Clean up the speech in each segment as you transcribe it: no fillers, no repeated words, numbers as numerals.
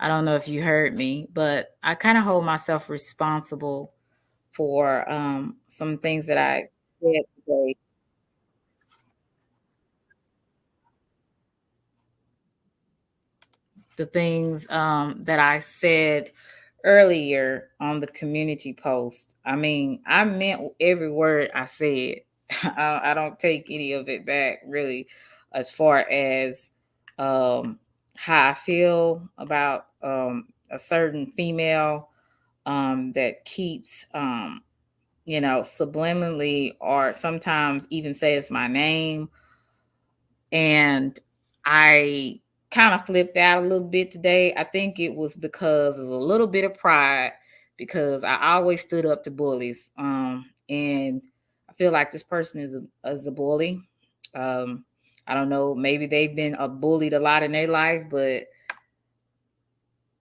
I don't know if you heard me, but I kind of hold myself responsible for some things that I said today. The things that I said earlier on the community post. I mean, I meant every word I said. I don't take any of it back, really, as far as um, how I feel about a certain female that keeps, subliminally or sometimes even says my name. And I kind of flipped out a little bit today. I think it was because of a little bit of pride because I always stood up to bullies. And I feel like this person is a bully. Um, I don't know, maybe they've been bullied a lot in their life, but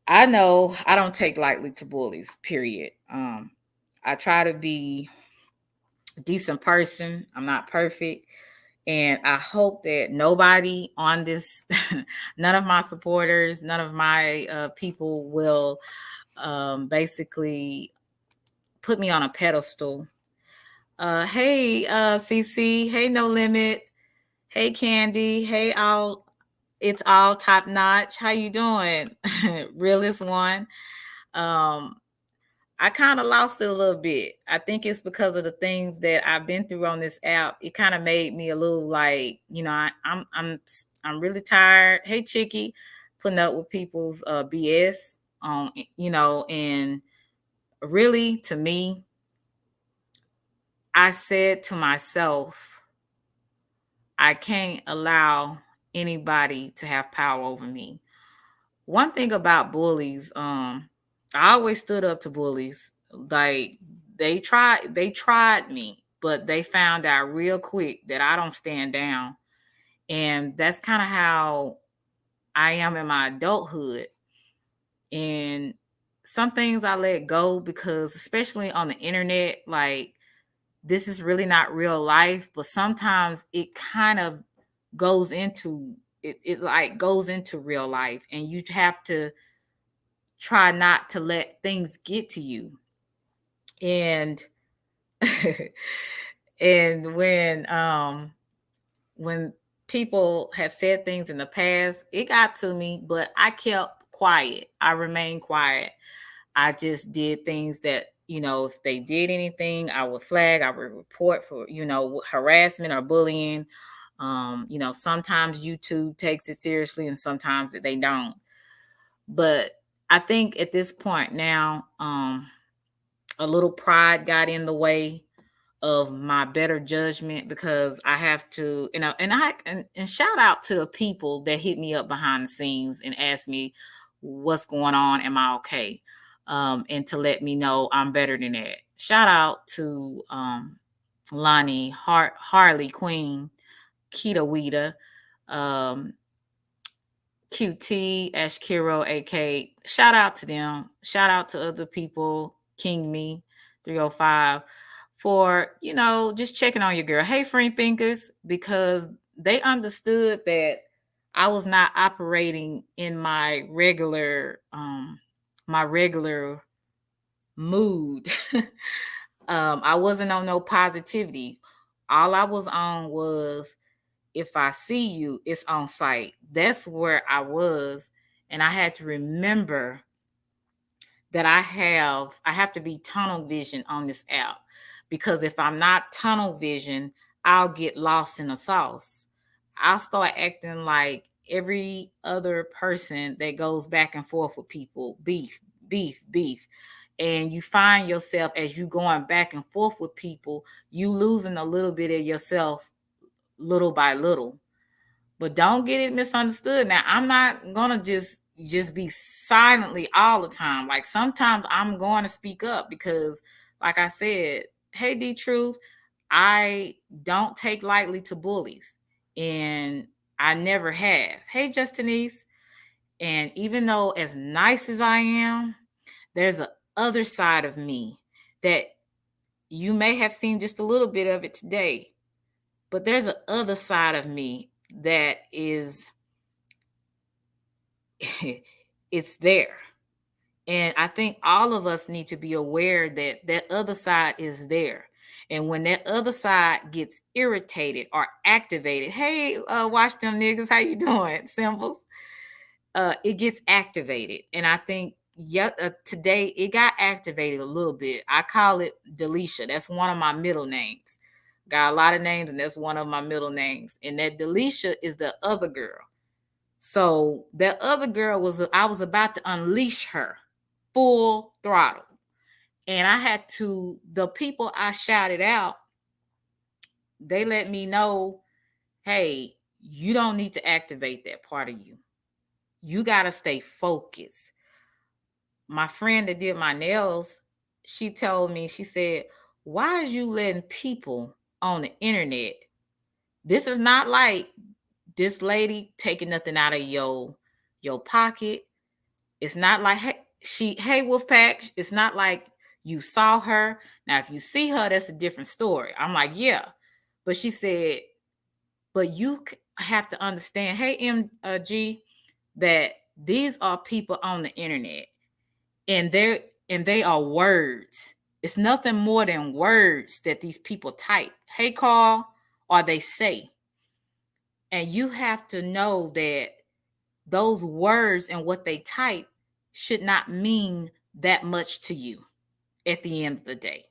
I know I don't take lightly to bullies, period. I try to be a decent person. I'm not perfect. And I hope that nobody on this, none of my supporters, none of my people will basically put me on a pedestal. Hey, CC. Hey, No Limit. Hey, Candy. Hey, all. It's all top notch. How you doing? Realest one. Um, I kind of lost it a little bit. I think it's because of the things that I've been through on this app. It kind of made me a little like, I'm really tired. Hey, Chicky, putting up with people's BS and really to me, I said to myself, I can't allow anybody to have power over me. One thing about bullies, I always stood up to bullies. Like they tried me, but they found out real quick that I don't stand down. And that's kind of how I am in my adulthood. And some things I let go because especially on the internet, like this is really not real life, but sometimes it kind of goes into it like goes into real life and you have to try not to let things get to you. And and when people have said things in the past, it got to me, but I kept quiet. I remained quiet. I just did things that, if they did anything, I would flag, I would report for, harassment or bullying. Sometimes YouTube takes it seriously and sometimes they don't. But I think at this point now, a little pride got in the way of my better judgment because I have to, and shout out to the people that hit me up behind the scenes and ask me what's going on, am I okay? And to let me know I'm better than that. Shout out to Lonnie, Harley Queen, Kita Weta, um, QT, Ashkiro, AK. Shout out to them. Shout out to other people, King Me, 305, for, just checking on your girl. Hey, friend thinkers, because they understood that I was not operating in my regular mood. I wasn't on no positivity. All I was on was if I see you, it's on site. That's where I was. And I had to remember that I have to be tunnel vision on this app. Because if I'm not tunnel vision, I'll get lost in the sauce. I'll start acting like every other person that goes back and forth with people. Beef, beef, beef. And you find yourself as you going back and forth with people, you losing a little bit of yourself little by little. But don't get it misunderstood. Now, I'm not gonna just be silently all the time. Like sometimes I'm going to speak up because, like I said, hey D Truth, I don't take lightly to bullies, and I never have. Hey Justinice, and even though as nice as I am, there's a other side of me that you may have seen just a little bit of it today, but there's a other side of me that is it's there. And I think all of us need to be aware that that other side is there. And when that other side gets irritated or activated, hey, watch them niggas, how you doing? Symbols. It gets activated. And I think today it got activated a little bit. I call it Delisha. That's one of my middle names. Got a lot of names, and that's one of my middle names. And that Delisha is the other girl. So that other girl I was about to unleash her full throttle. And I had to, the people I shouted out, they let me know, hey, you don't need to activate that part of you. You got to stay focused. My friend that did my nails, she told me, she said, why is you letting people on the internet? This is not like this lady taking nothing out of your pocket. It's not like hey Wolfpack. It's not like you saw her. Now, if you see her, that's a different story. I'm like, yeah. But she said, but you have to understand, hey MG, that these are people on the internet, and they are words. It's nothing more than words that these people type. Hey Carl, or they say. And you have to know that those words and what they type should not mean that much to you at the end of the day.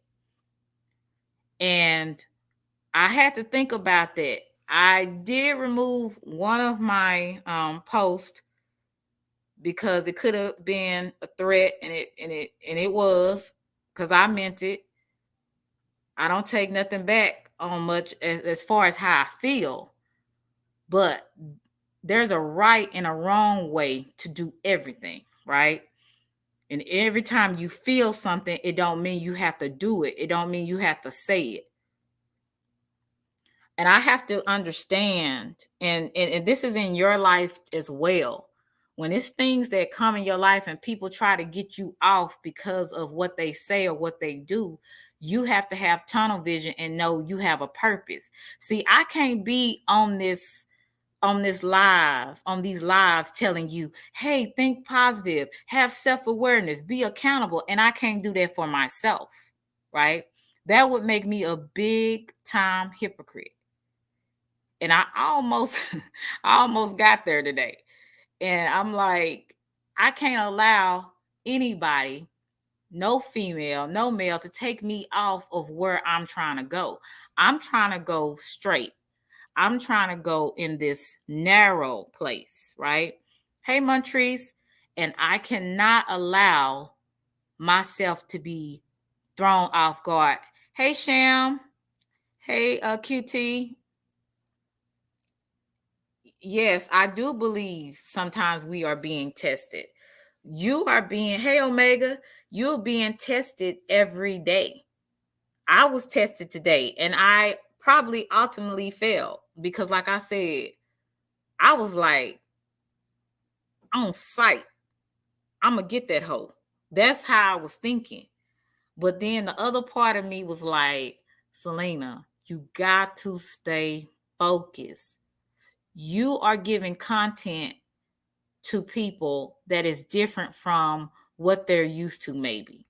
And I had to think about that. I did remove one of my posts because it could have been a threat, and it was, because I meant it. I don't take nothing back on much as far as how I feel, but there's a right and a wrong way to do everything, right? And every time you feel something, it don't mean you have to do it. It don't mean you have to say it. And I have to understand, and this is in your life as well. When it's things that come in your life and people try to get you off because of what they say or what they do, you have to have tunnel vision and know you have a purpose. See, I can't be on these lives telling you, hey, think positive, have self-awareness, be accountable. And I can't do that for myself, right? That would make me a big time hypocrite. And I almost I almost got there today. And I'm like, I can't allow anybody, no female, no male, to take me off of where I'm trying to go. I'm trying to go straight. I'm trying to go in this narrow place, right? Hey, Montrese. And I cannot allow myself to be thrown off guard. Hey, Sham. Hey, QT. Yes, I do believe sometimes we are being tested. You are being, hey, Omega, you're being tested every day. I was tested today, and I probably ultimately failed because, like I said, I was like, on sight, I'm gonna get that hoe. That's how I was thinking. But then the other part of me was like, Selena, you got to stay focused. You are giving content to people that is different from what they're used to, maybe.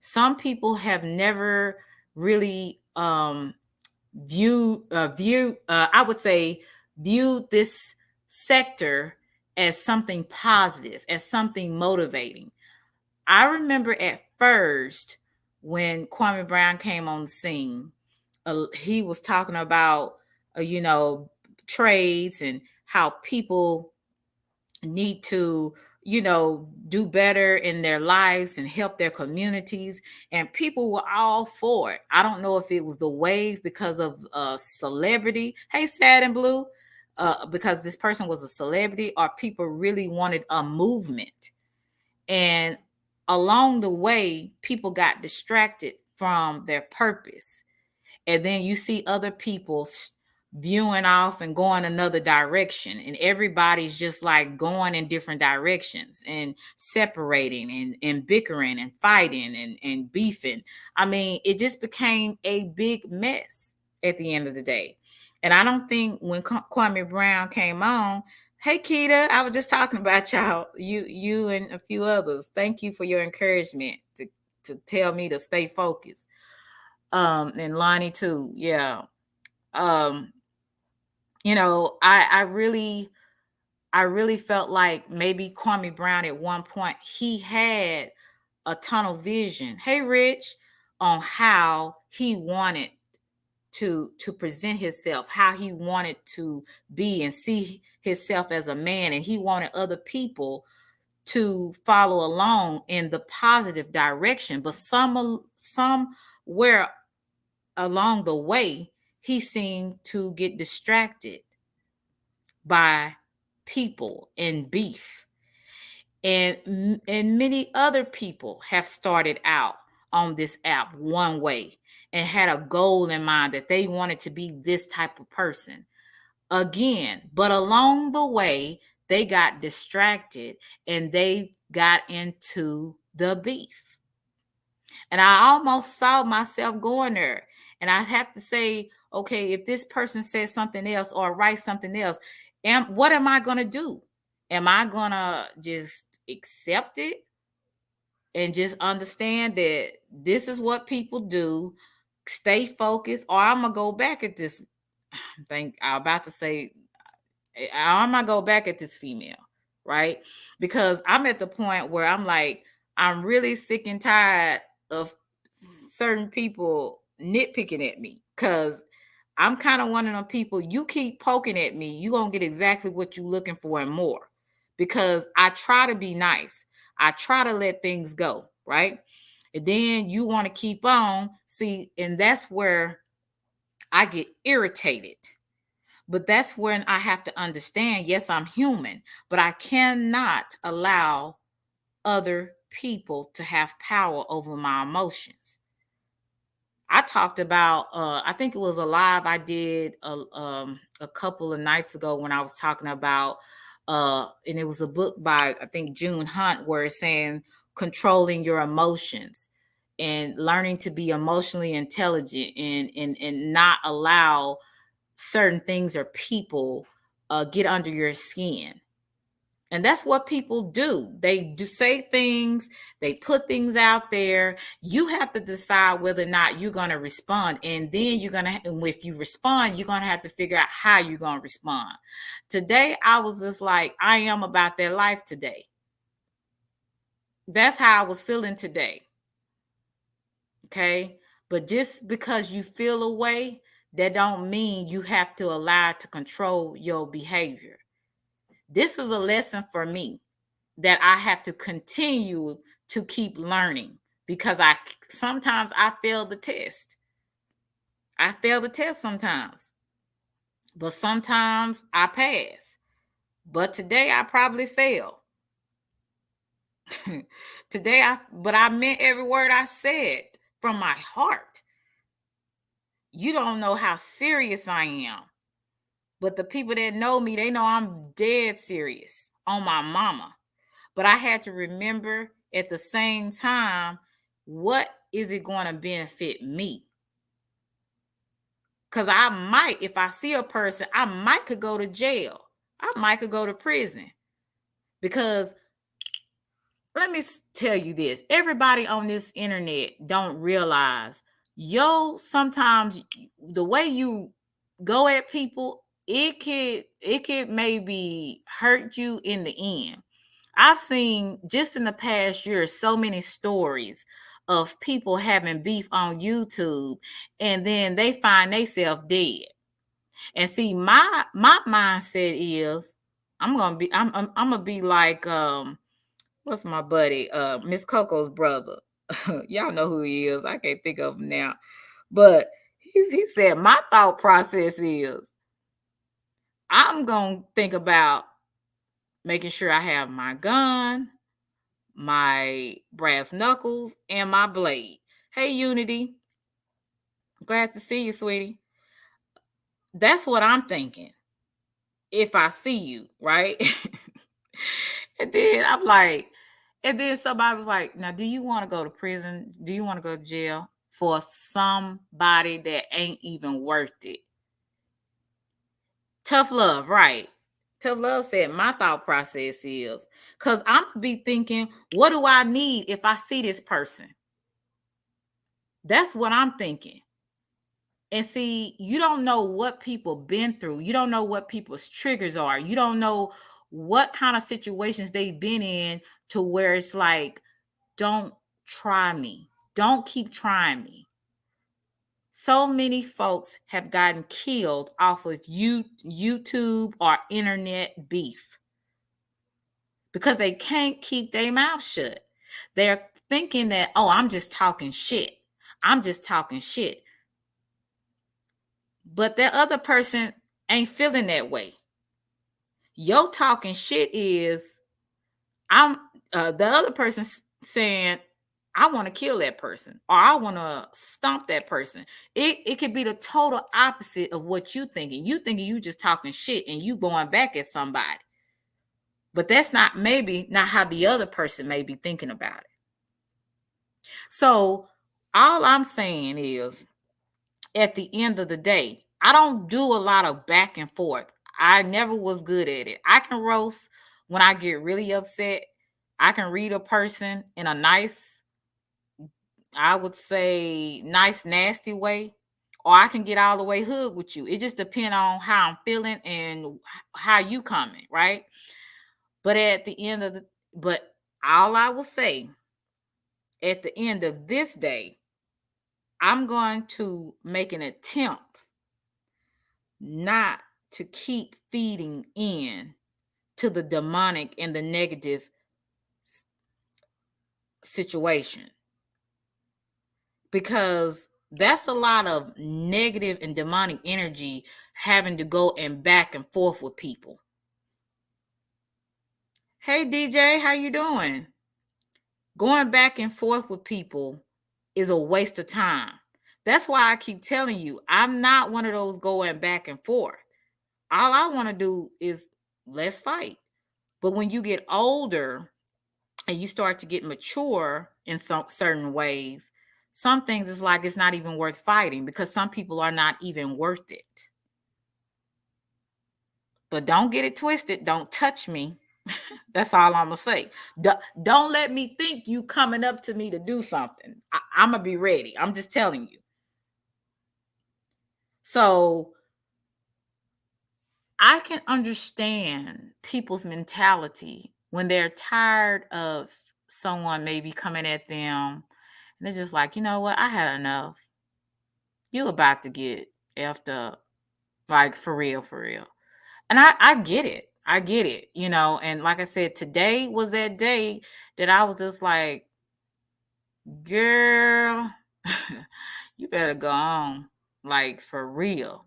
Some people have never really I would say, viewed this sector as something positive, as something motivating. I remember at first when Kwame Brown came on the scene, he was talking about, trades and how people need to, do better in their lives and help their communities. And people were all for it. I don't know if it was the wave because of celebrity. Hey, Sad and Blue. Because this person was a celebrity, or people really wanted a movement. And along the way, people got distracted from their purpose. And then you see other people viewing off and going another direction, and everybody's just like going in different directions and separating and bickering and fighting and beefing. I mean, it just became a big mess at the end of the day. And I don't think when Kwame Brown came on, Hey Keita, I was just talking about y'all, you and a few others. Thank you for your encouragement to tell me to stay focused. And Lonnie too. Yeah. Um, I really felt like maybe Kwame Brown at one point he had a tunnel vision. Hey Rich, on how he wanted to present himself, how he wanted to be and see himself as a man, and he wanted other people to follow along in the positive direction. But somewhere along the way, he seemed to get distracted by people and beef. And many other people have started out on this app one way and had a goal in mind that they wanted to be this type of person again. But along the way, they got distracted and they got into the beef. And I almost saw myself going there. And I have to say, okay, if this person says something else or writes something else, what am I going to do? Am I going to just accept it and just understand that this is what people do, stay focused, or I'm going to go back at this thing I'm about to say, I'm going to go back at this female, right? Because I'm at the point where I'm like, I'm really sick and tired of certain people nitpicking at me, because I'm kind of one of them people, you keep poking at me, you're going to get exactly what you're looking for and more, because I try to be nice. I try to let things go, right? And then you want to keep on. See, and that's where I get irritated. But that's when I have to understand, yes, I'm human, but I cannot allow other people to have power over my emotions. I talked about, I think it was a live I did a couple of nights ago when I was talking about, and it was a book by, I think, June Hunt, where it's saying controlling your emotions and learning to be emotionally intelligent and not allow certain things or people get under your skin. And that's what people do. They do say things, they put things out there. You have to decide whether or not you're going to respond. And then you're going to, if you respond, you're going to have to figure out how you're going to respond. Today, I was just like, I am about their life today. That's how I was feeling today. Okay. But just because you feel a way, that don't mean you have to allow it to control your behavior. This is a lesson for me that I have to continue to keep learning, because sometimes I fail the test. I fail the test sometimes, but sometimes I pass. But today I probably fail. But I meant every word I said from my heart. You don't know how serious I am, but the people that know me, they know I'm dead serious on my mama. But I had to remember at the same time, what is it going to benefit me? Because I might, if I see a person, I might could go to jail. I might could go to prison. Because let me tell you this. Everybody on this internet don't realize, sometimes the way you go at people, it could maybe hurt you in the end. I've seen just in the past year so many stories of people having beef on YouTube, and then they find themselves dead. And see, my mindset is, I'm gonna be like, what's my buddy, Miss Coco's brother. Y'all know who he is. I can't think of him now, but he said my thought process is, I'm gonna think about making sure I have my gun, my brass knuckles, and my blade. Hey, Unity. Glad to see you, sweetie. That's what I'm thinking. If I see you, right? And then I'm like, and then somebody was like, now, do you want to go to prison? Do you want to go to jail for somebody that ain't even worth it? Tough love, right? Tough Love said, my thought process is, because I'm going to be thinking, what do I need if I see this person? That's what I'm thinking. And see, you don't know what people been through. You don't know what people's triggers are. You don't know what kind of situations they've been in to where it's like, don't try me. Don't keep trying me. So many folks have gotten killed off of YouTube or internet beef because they can't keep their mouth shut. They're thinking that, oh, I'm just talking shit. I'm just talking shit. But that other person ain't feeling that way. Your talking shit is, I'm the other person saying, I want to kill that person or I want to stomp that person. It could be the total opposite of what you thinking. You thinking you just talking shit and you going back at somebody. But that's not how the other person may be thinking about it. So all I'm saying is, at the end of the day, I don't do a lot of back and forth. I never was good at it. I can roast when I get really upset. I can read a person in a nice, I would say, nice, nasty way, or I can get all the way hood with you. It just depends on how I'm feeling and how you coming, right? But at the end of but all I will say, at the end of this day, I'm going to make an attempt not to keep feeding in to the demonic and the negative situation, because that's a lot of negative and demonic energy having to go and back and forth with people. Hey DJ, how you doing? Going back and forth with people is a waste of time. That's why I keep telling you, I'm not one of those going back and forth. All I want to do is, let's fight. But when you get older and you start to get mature in some certain ways, some things is like it's not even worth fighting because some people are not even worth it. But don't get it twisted. Don't touch me. That's all I'm gonna say. Don't let me think you coming up to me to do something. I'm gonna be ready. I'm just telling you. So I can understand people's mentality when they're tired of someone maybe coming at them and they're just like, you know what, I had enough. You about to get effed up. Like, for real, for real. And I get it. I get it, and like I said, today was that day that I was just like, girl, you better go on, like, for real.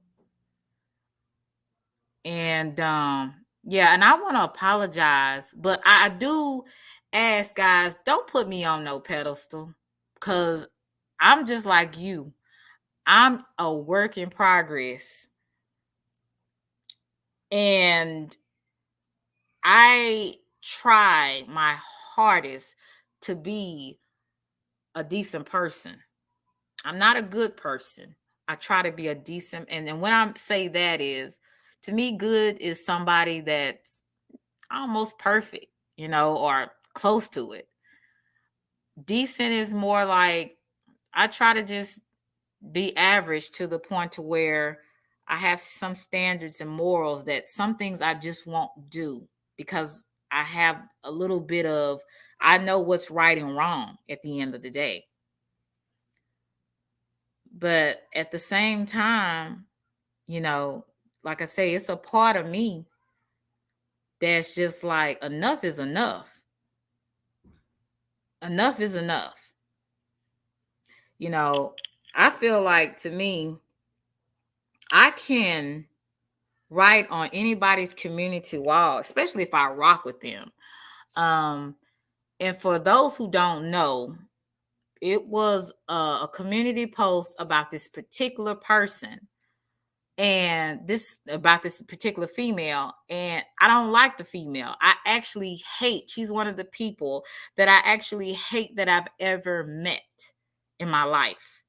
And yeah, and I want to apologize, but I do ask guys, don't put me on no pedestal, because I'm just like you. I'm a work in progress. And I try my hardest to be a decent person. I'm not a good person. I try to be a decent, and then when I say that is, to me, good is somebody that's almost perfect, or close to it. Decent is more like, I try to just be average to the point to where I have some standards and morals that some things I just won't do because I have a little bit of, I know what's right and wrong at the end of the day. But at the same time, like I say, it's a part of me that's just like, enough is enough. Enough is enough. I feel like, to me, I can write on anybody's community wall, especially if I rock with them. And for those who don't know, it was a community post about this particular person, and this about this particular female, and I don't like the female. I actually hate, she's one of the people that I actually hate that I've ever met in my life.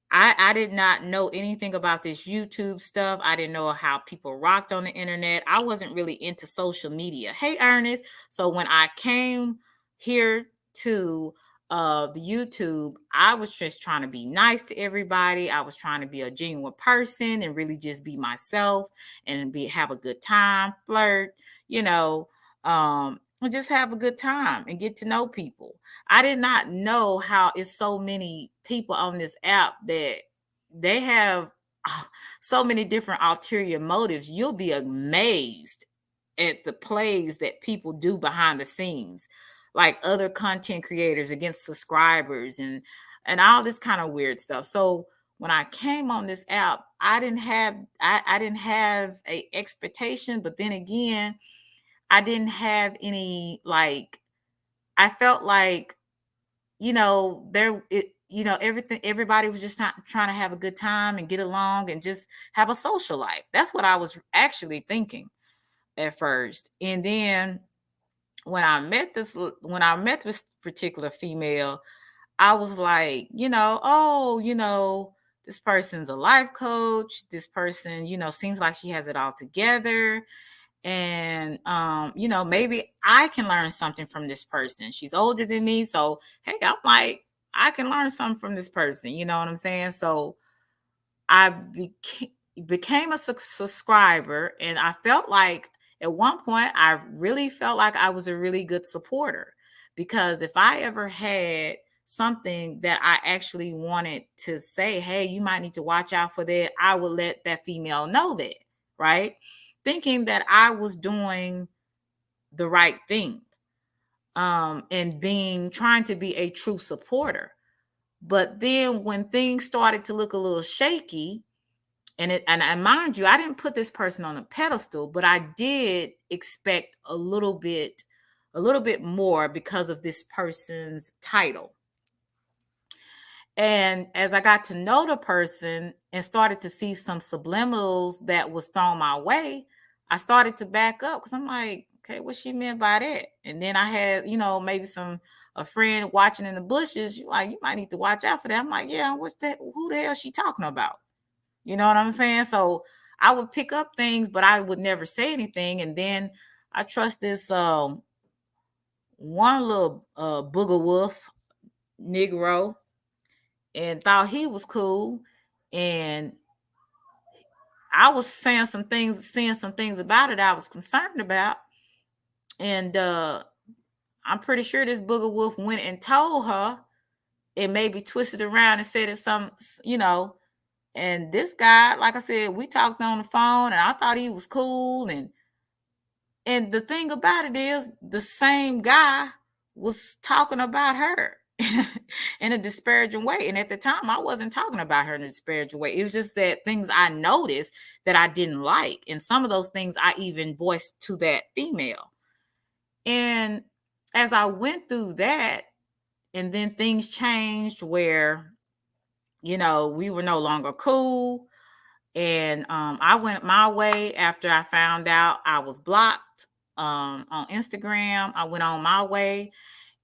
I did not know anything about this YouTube stuff. I didn't know how people rocked on the internet. I wasn't really into social media. Hey, Ernest. So when I came here to the YouTube, I was just trying to be nice to everybody. I was trying to be a genuine person and really just be myself and have a good time, flirt, you know, and just have a good time and get to know people. I did not know how it's so many people on this app that they have so many different ulterior motives. You'll be amazed at the plays that people do behind the scenes, like other content creators against subscribers and all this kind of weird stuff. So when I came on this app, I didn't have a expectation, but then again, I didn't have any like I felt like everything everybody was just not trying to have a good time and get along and just have a social life. That's what I was actually thinking at first. And then when I met this particular female, I was like, oh, this person's a life coach. This person, seems like she has it all together. And maybe I can learn something from this person. She's older than me, so hey, I'm like, I can learn something from this person, you know what I'm saying? So I became a subscriber, and I felt like at one point I really felt like I was a really good supporter, because if I ever had something that I actually wanted to say, hey, you might need to watch out for that, I would let that female know that, right? Thinking that I was doing the right thing, and trying to be a true supporter. But then when things started to look a little shaky, and mind you, I didn't put this person on a pedestal, but I did expect a little bit more because of this person's title. And as I got to know the person and started to see some subliminals that was thrown my way, I started to back up because I'm like, okay, what she meant by that? And then I had, maybe a friend watching in the bushes. You like, you might need to watch out for that. I'm like, yeah, what's that? Who the hell is she talking about? You know what I'm saying? So I would pick up things, but I would never say anything. And then I trust this one little booger wolf Negro, and thought he was cool. And I was saying some things, seeing some things about it I was concerned about. And I'm pretty sure this booger wolf went and told her and maybe twisted around and said it some, and this guy, like I said, we talked on the phone and I thought he was cool. And the thing about it is the same guy was talking about her in a disparaging way. And at the time, I wasn't talking about her in a disparaging way. It was just that things I noticed that I didn't like. And some of those things I even voiced to that female. And as I went through that, and then things changed where, we were no longer cool. And I went my way after I found out I was blocked on Instagram. I went on my way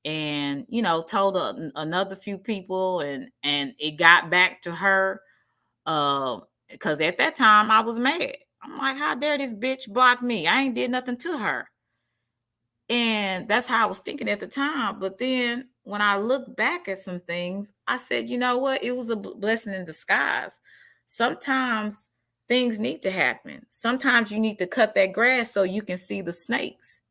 and told another few people, and it got back to her because at that time I was mad. I'm like, how dare this bitch block me? I ain't did nothing to her. And that's how I was thinking at the time. But then when I look back at some things, I said, you know what? It was a blessing in disguise. Sometimes things need to happen. Sometimes you need to cut that grass so you can see the snakes.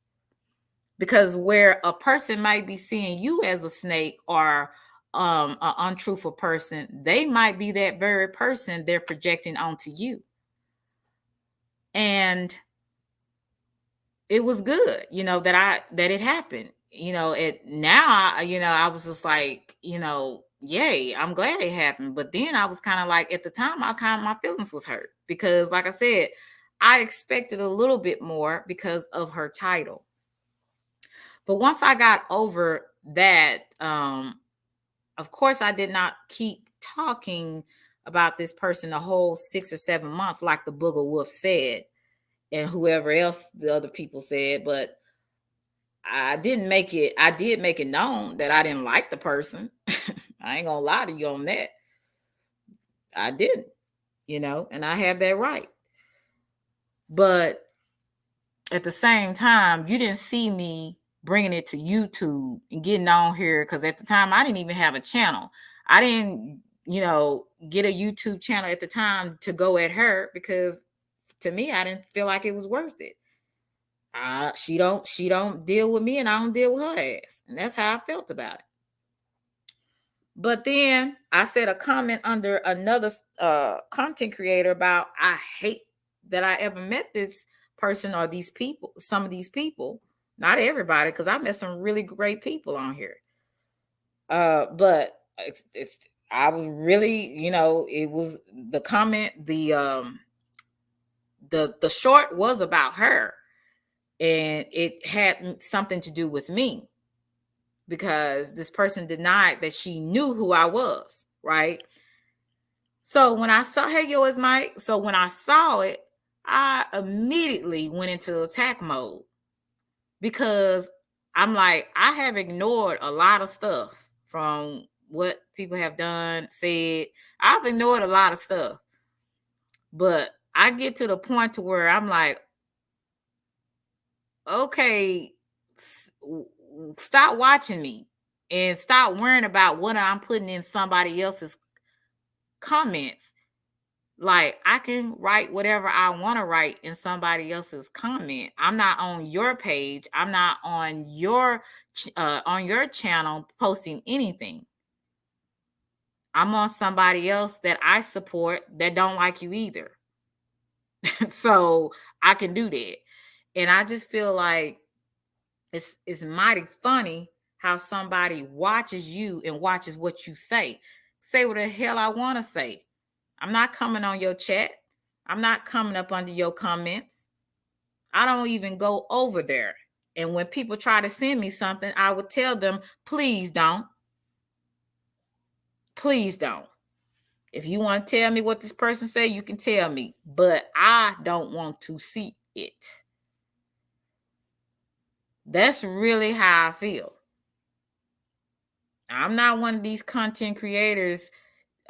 Because where a person might be seeing you as a snake or an untruthful person, they might be that very person they're projecting onto you. And it was good, that it happened. I was just like, yay, I'm glad it happened. But then I was kind of like, at the time, my feelings was hurt because, like I said, I expected a little bit more because of her title. But once I got over that, of course, I did not keep talking about this person the whole 6 or 7 months, like the Booger Wolf said, and whoever else the other people said. But I did make it known that I didn't like the person. I ain't gonna lie to you on that. I didn't, and I have that right. But at the same time, you didn't see me bringing it to YouTube and getting on here, because at the time I didn't even have a channel. I didn't, get a YouTube channel at the time to go at her, because to me, I didn't feel like it was worth it. She don't deal with me, and I don't deal with her ass, and that's how I felt about it. But then I said a comment under another content creator about, I hate that I ever met this person or these people, some of these people, not everybody, because I met some really great people on here. But I was really, it was the comment, the short was about her, and it had something to do with me, because this person denied that she knew who I was, right? So when I saw, hey, yo, it's Mike. So when I saw it, I immediately went into attack mode, because I'm like, I have ignored a lot of stuff from what people have done, said. I've ignored a lot of stuff. But I get to the point to where I'm like, okay, stop watching me and stop worrying about what I'm putting in somebody else's comments. Like, I can write whatever I want to write in somebody else's comment. I'm not on your page. I'm not on your channel posting anything. I'm on somebody else that I support that don't like you either. So I can do that. And I just feel like it's mighty funny how somebody watches you and watches what you say. Say what the hell I want to say. I'm not coming on your chat. I'm not coming up under your comments. I don't even go over there. And when people try to send me something, I would tell them, please don't. Please don't. If you want to tell me what this person said, you can tell me. But I don't want to see it. That's really how I feel. I'm not one of these content creators.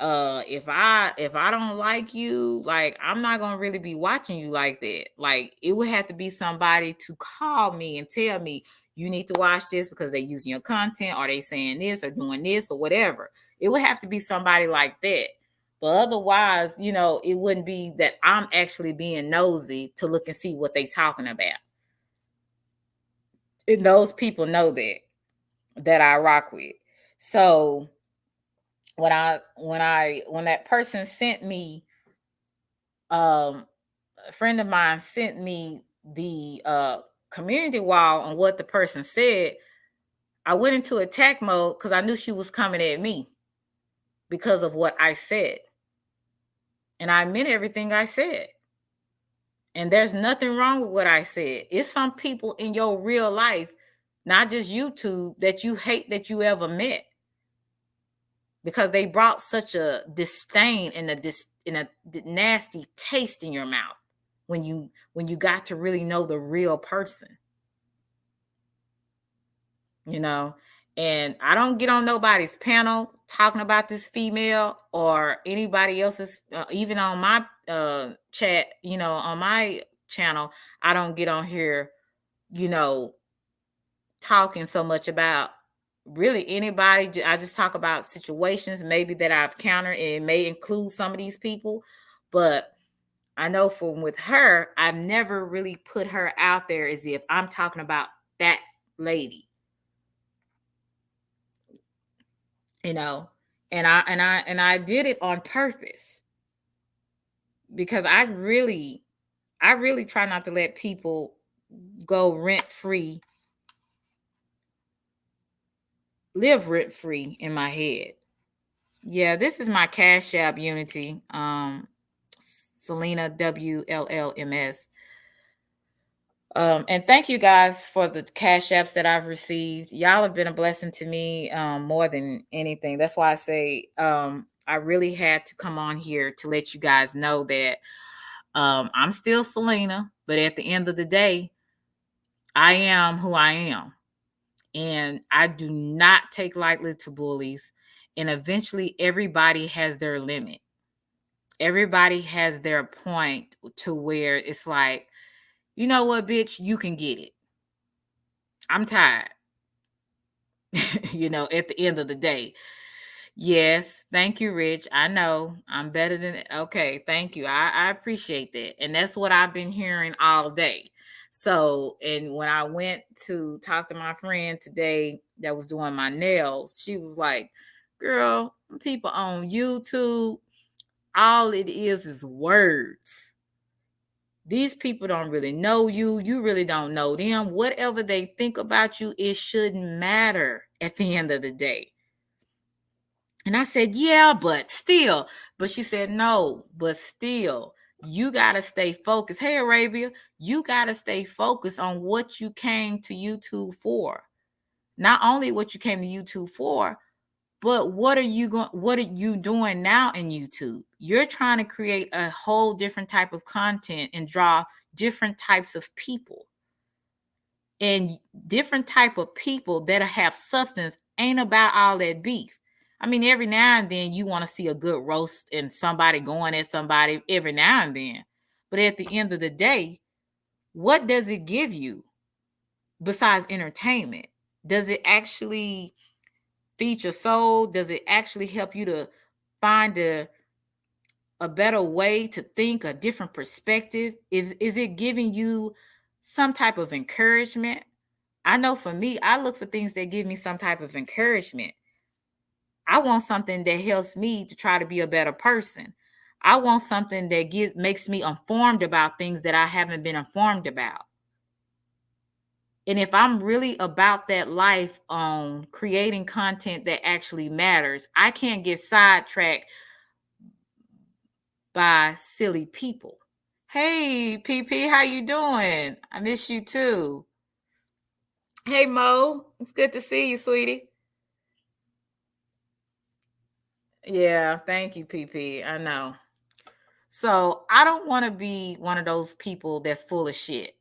If I don't like you, like, I'm not gonna really be watching you like that. Like, it would have to be somebody to call me and tell me, you need to watch this because they're using your content, or they saying this or doing this or whatever. It would have to be somebody like that. But otherwise, it wouldn't be that I'm actually being nosy to look and see what they talking about. And those people know that I rock with. So when that person sent me, a friend of mine sent me the community wall on what the person said, I went into attack mode because I knew she was coming at me because of what I said. And I meant everything I said. And there's nothing wrong with what I said. It's some people in your real life, not just YouTube, that you hate that you ever met, because they brought such a disdain and a nasty taste in your mouth when you got to really know the real person. And I don't get on nobody's panel talking about this female or anybody else's, even on my chat, on my channel. I don't get on here, talking so much about really anybody. I just talk about situations maybe that I've encountered, and it may include some of these people. But I know with her, I've never really put her out there as if I'm talking about that lady. And I did it on purpose, because I really try not to let people go live rent free in my head. Yeah, this is my Cash App, Unity. Selena WLLMS. And thank you guys for the Cash Apps that I've received. Y'all have been a blessing to me, more than anything. That's why I say, I really had to come on here to let you guys know that I'm still Selena, but at the end of the day, I am who I am. And I do not take lightly to bullies. And eventually everybody has their limit. everybody has their point to where it's like, you know what, bitch, you can get it. I'm tired. At the end of the day. Yes, thank you, Rich. I know I'm better than okay. Thank you. I appreciate that. And that's what I've been hearing all day. So, and when I went to talk to my friend today that was doing my nails, she was like, girl, people on YouTube, all it is words. These people don't really know you. You really don't know them. Whatever they think about you, it shouldn't matter at the end of the day. And I said, yeah, but still. But she said, no, but still, you got to stay focused. Hey, Arabia, you got to stay focused on what you came to YouTube for. Not only what you came to YouTube for, but what are you doing now in YouTube? You're trying to create a whole different type of content and draw different types of people. And different type of people that have substance ain't about all that beef. I mean, every now and then you want to see a good roast and somebody going at somebody every now and then. But at the end of the day, what does it give you besides entertainment? Does it actually feed your soul? Does it actually help you to find a better way to think, a different perspective? Is it giving you some type of encouragement? I know for me, I look for things that give me some type of encouragement. I want something that helps me to try to be a better person. I want something that makes me informed about things that I haven't been informed about. And if I'm really about that life on creating content that actually matters, I can't get sidetracked by silly people. Hey, PP, how you doing? I miss you too. Hey, Mo, it's good to see you, sweetie. Yeah, thank you, PP. I know. So I don't want to be one of those people that's full of shit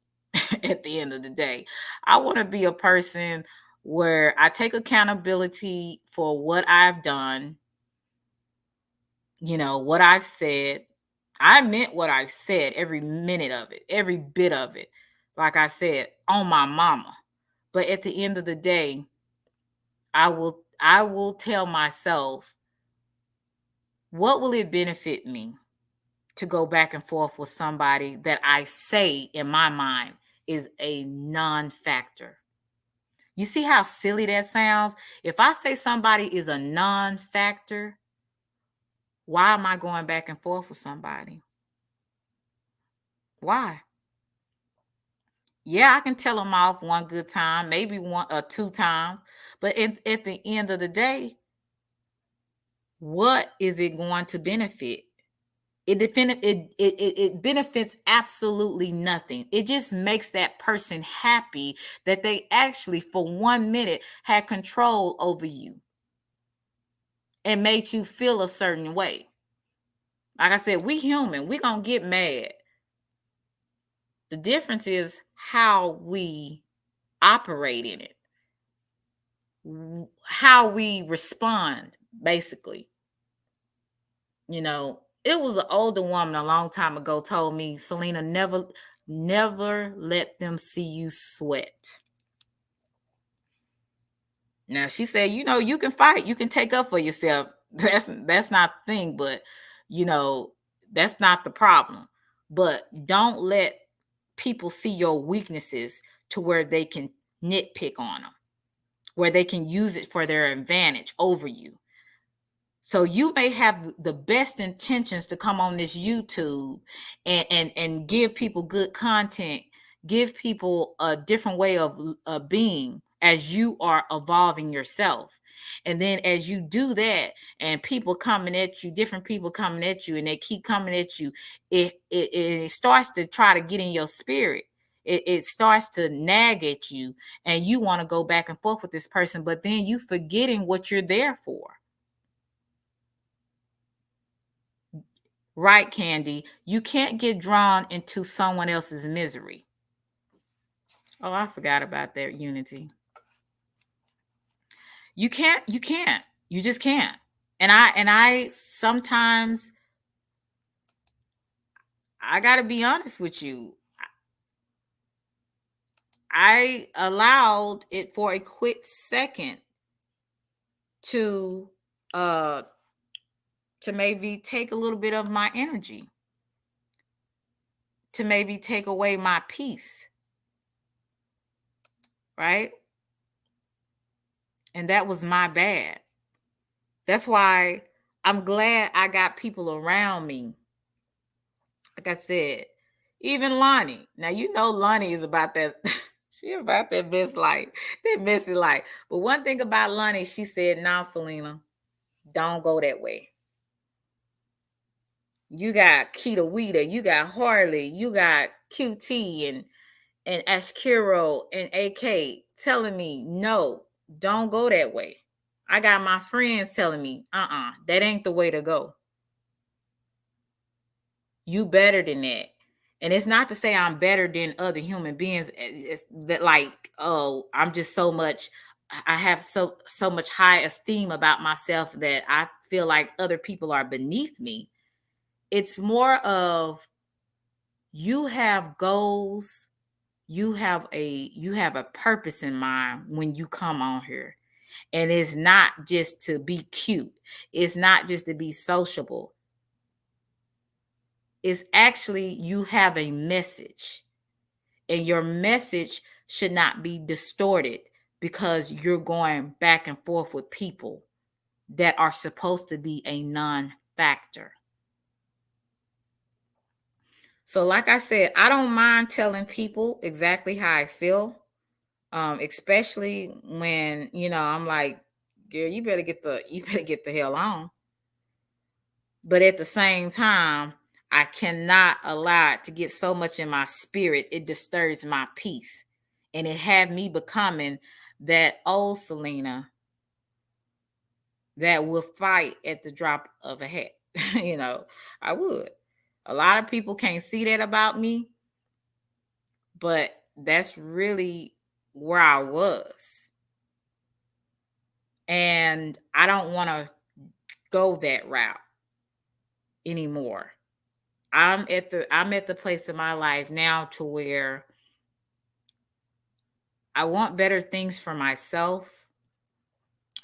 at the end of the day. I want to be a person where I take accountability for what I've done, what I've said. I meant what I said, every minute of it, every bit of it. Like I said, on my mama. But at the end of the day, I will tell myself, what will it benefit me to go back and forth with somebody that I say in my mind is a non-factor? You see how silly that sounds? If I say somebody is a non-factor, why am I going back and forth with somebody? Why? Yeah, I can tell them off one good time, maybe one or two times, but at the end of the day, what is it going to benefit? It benefits absolutely nothing. It just makes that person happy that they actually for 1 minute had control over you and made you feel a certain way. Like I said, we human, we gonna get mad. The difference is how we operate in it, how we respond, basically. It was an older woman a long time ago told me, Selena, never let them see you sweat. Now she said, you can fight, you can take up for yourself. That's not the thing, but that's not the problem. But don't let people see your weaknesses to where they can nitpick on them, where they can use it for their advantage over you. So you may have the best intentions to come on this YouTube and give people good content, give people a different way of being as you are evolving yourself. And then as you do that, and people coming at you, different people coming at you, and they keep coming at you, it starts to try to get in your spirit. It starts to nag at you, and you want to go back and forth with this person, but then you forgetting what you're there for. Right, Candy. You can't get drawn into someone else's misery. Oh, I forgot about that, Unity. You can't. You just can't. And I sometimes I gotta be honest with you. I allowed it for a quick second to uh to maybe take a little bit of my energy, to maybe take away my peace, right? And that was my bad. That's why I'm glad I got people around me. Like I said, even Lonnie. Now you know Lonnie is about that. She about that best life, that messy life. But one thing about Lonnie, she said, "Now, Selena, don't go that way. You got Keita Weeda, you got Harley, you got QT and Ashkiro and AK telling me, no, don't go that way. I got my friends telling me, that ain't the way to go. You better than that." And it's not to say I'm better than other human beings. It's that like, oh, I'm just so much, I have so much high esteem about myself that I feel like other people are beneath me. It's more of, you have goals, you have a purpose in mind when you come on here. And it's not just to be cute. It's not just to be sociable. It's actually, you have a message. And your message should not be distorted because you're going back and forth with people that are supposed to be a non-factor. So like I said, I don't mind telling people exactly how I feel. Especially when, I'm like, girl, you better get the hell on. But at the same time, I cannot allow it to get so much in my spirit it disturbs my peace. And it had me becoming that old Selena that will fight at the drop of a hat. I would. A lot of people can't see that about me, but that's really where I was. And I don't want to go that route anymore. I'm at the place in my life now to where I want better things for myself.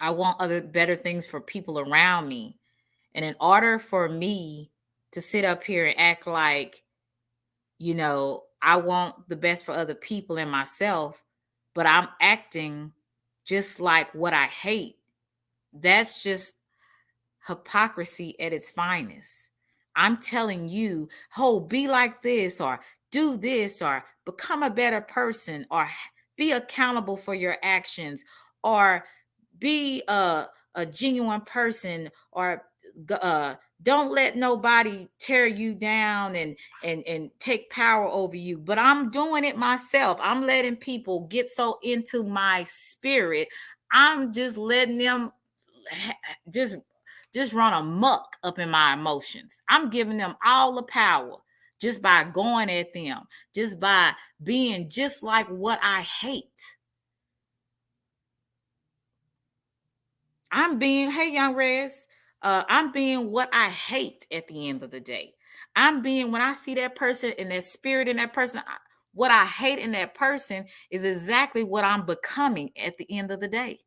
I want other better things for people around me. And in order for me to sit up here and act like, I want the best for other people and myself, but I'm acting just like what I hate, that's just hypocrisy at its finest. I'm telling you, oh, be like this, or do this, or become a better person, or be accountable for your actions, or be a genuine person, or don't let nobody tear you down and take power over you. But I'm doing it myself. I'm letting people get so into my spirit. I'm just letting them just run amok up in my emotions. I'm giving them all the power just by going at them, just by being just like what I hate. Hey, Young Rez, I'm being what I hate at the end of the day. I'm being, when I see that person and that spirit in that person, what I hate in that person is exactly what I'm becoming at the end of the day.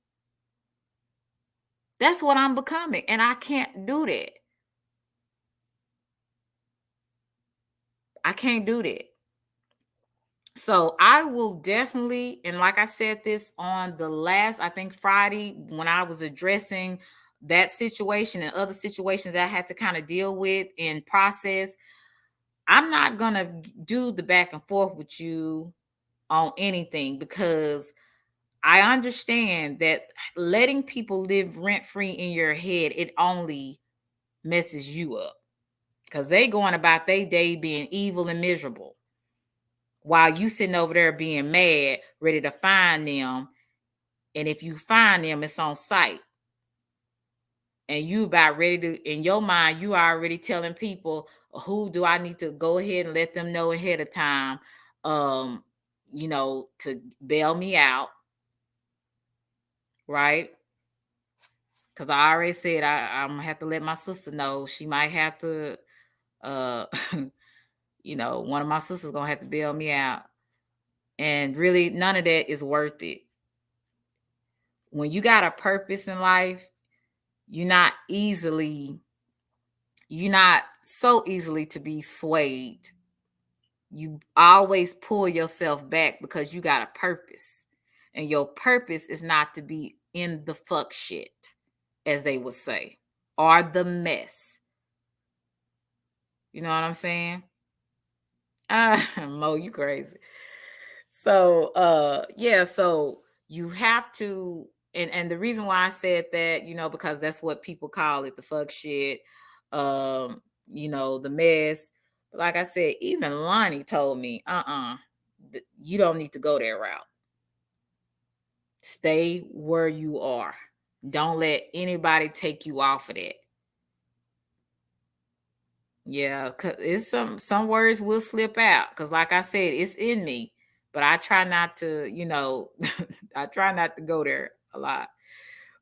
That's what I'm becoming, and I can't do that. I can't do that. So I will definitely, and like I said this on the last, I think Friday, when I was addressing that situation and other situations that I had to kind of deal with and process, I'm not going to do the back and forth with you on anything, because I understand that letting people live rent free in your head, it only messes you up, because they going about their day being evil and miserable, while you sitting over there being mad, ready to find them. And if you find them, it's on site. And you about ready to, in your mind, you are already telling people, who do I need to go ahead and let them know ahead of time, to bail me out, right? Because I already said I'm gonna have to let my sister know. She might have to one of my sisters gonna have to bail me out. And really, none of that is worth it. When you got a purpose in life, you're not so easily to be swayed. You always pull yourself back because you got a purpose. And your purpose is not to be in the fuck shit, as they would say, or the mess. You know what I'm saying? Mo, you crazy. So yeah, so you have to, and the reason why I said that, because that's what people call it, the fuck shit, the mess. Like I said, even Lonnie told me, you don't need to go that route. Stay where you are. Don't let anybody take you off of that. Yeah, cause it's some words will slip out. Cause like I said, it's in me. But I try not to, I try not to go there a lot.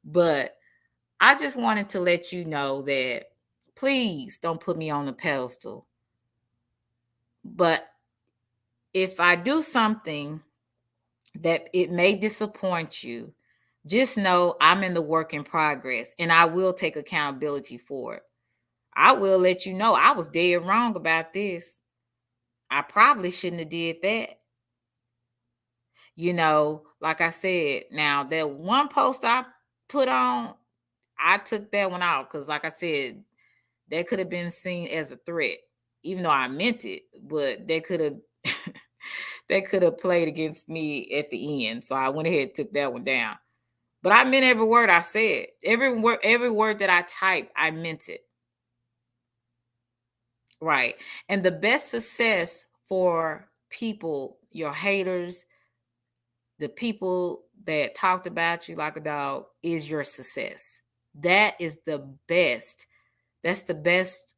But I just wanted to let you know that please don't put me on the pedestal. But if I do something that it may disappoint you, just know I'm in the work in progress and I will take accountability for it. I will let you know I was dead wrong about this. I probably shouldn't have did that. Like I said, now that one post I put on, I took that one out because, like I said, that could have been seen as a threat, even though I meant it. But they could have, they could have played against me at the end. So I went ahead and took that one down. But I meant every word I said. Every word that I typed, I meant it. Right. And the best success for people, your haters, the people that talked about you like a dog, is your success. That is the best. That's the best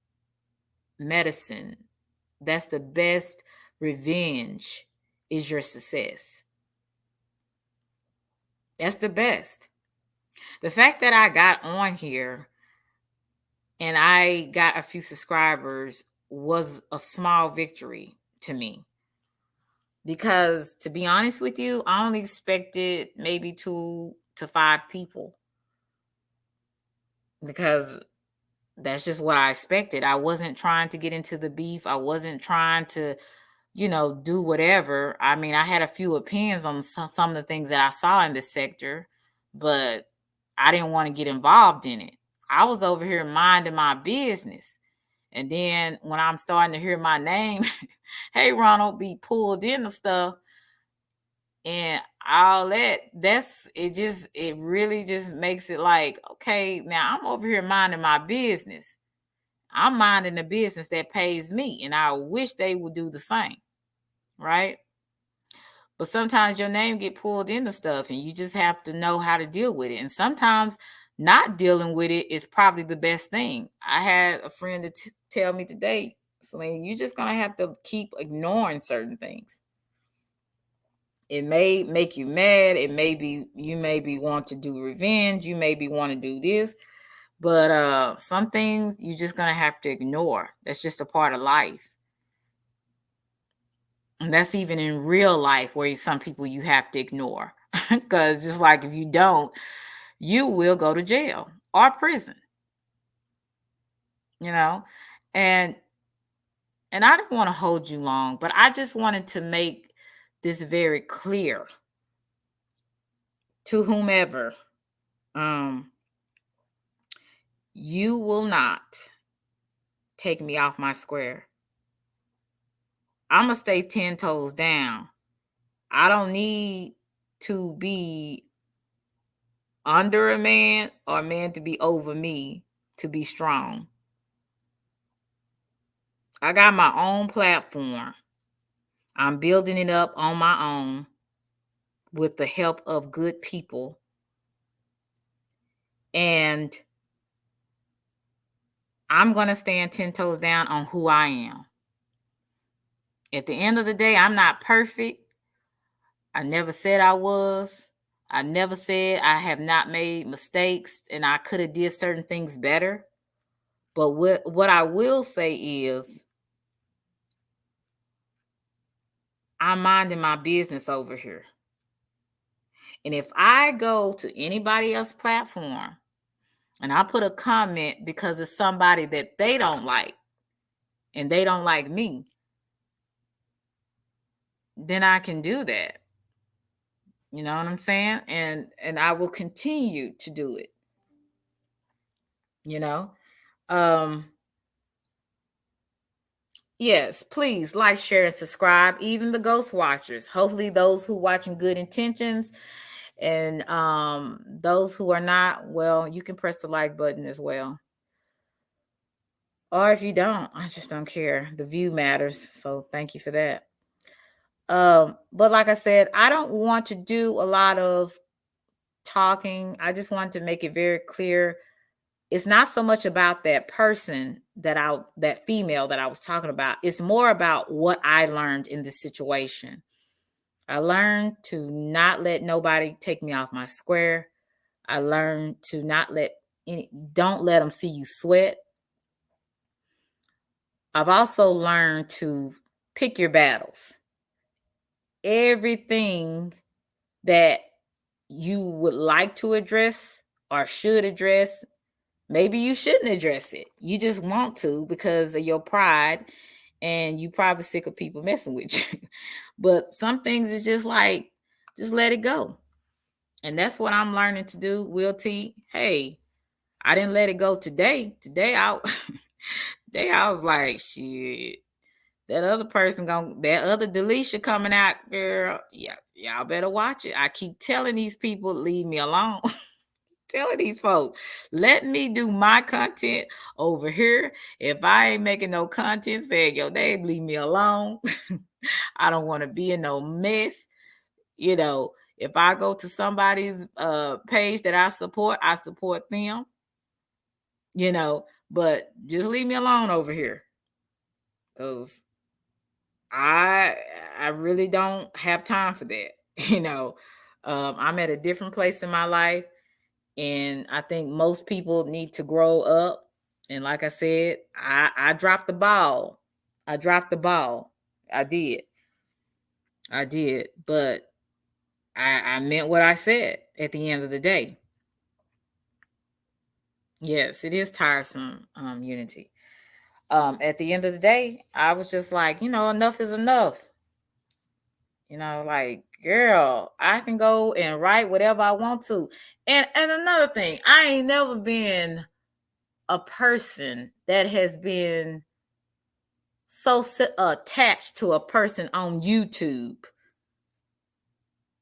medicine. That's the best revenge, is your success. That's the best. The fact that I got on here and I got a few subscribers was a small victory to me. Because to be honest with you, I only expected maybe 2 to 5 people. Because that's just what I expected. I wasn't trying to get into the beef. I wasn't trying to, do whatever. I mean, I had a few opinions on some of the things that I saw in this sector, but I didn't want to get involved in it. I was over here minding my business. And then when I'm starting to hear my name, hey, Ronald, be pulled into stuff and all that, it really just makes it like, okay, now I'm over here minding my business. I'm minding the business that pays me, and I wish they would do the same, right? But sometimes your name get pulled into stuff, and you just have to know how to deal with it. And sometimes not dealing with it is probably the best thing. I had a friend tell me today, Celine, you're just gonna have to keep ignoring certain things. It may make you mad. It may be you maybe want to do revenge. You maybe want to do this. But some things you're just gonna have to ignore. That's just a part of life. And that's even in real life where some people you have to ignore. Because just like if you don't, you will go to jail or prison. You know? And I don't want to hold you long, but I just wanted to make this very clear to whomever. You will not take me off my square. I'm going to stay 10 toes down. I don't need to be under a man or a man to be over me to be strong. I got my own platform. I'm building it up on my own with the help of good people. And I'm going to stand 10 toes down on who I am. At the end of the day, I'm not perfect. I never said I was. I never said I have not made mistakes and I could have did certain things better. But what I will say is I'm minding my business over here. And if I go to anybody else's platform and I put a comment because it's somebody that they don't like and they don't like me, then I can do that. You know what I'm saying? And I will continue to do it. You know? Yes, please like, share, and subscribe. Even the ghost watchers. Hopefully those who watching good intentions, and those who are not, well, you can press the like button as well. Or if you don't, I just don't care. The view matters. So thank you for that. But like I said, I don't want to do a lot of talking. I just want to make it very clear. It's not so much about that person that female that I was talking about. It's more about what I learned in this situation. I learned to not let nobody take me off my square. I learned to don't let them see you sweat. I've also learned to pick your battles. Everything that you would like to address or should address, maybe you shouldn't address it. You just want to because of your pride, and you probably sick of people messing with you. But some things is just like, just let it go. And that's what I'm learning to do, Will T. Hey, I didn't let it go today. Today I was like, shit. That other Delisha coming out, girl. Yeah, y'all better watch it. I keep telling these people, leave me alone. Telling these folks, let me do my content over here. If I ain't making no content, say yo, they leave me alone. I don't want to be in no mess. You know, if I go to somebody's page that I support them. You know, but just leave me alone over here, because I really don't have time for that. You know, I'm at a different place in my life, and I think most people need to grow up. And like I said, I dropped the ball. I dropped the ball. I did. But I meant what I said at the end of the day. Yes, it is tiresome, Unity. At the end of the day, I was just like, enough is enough. Like, girl, I can go and write whatever I want to. And another thing, I ain't never been a person that has been so attached to a person on YouTube,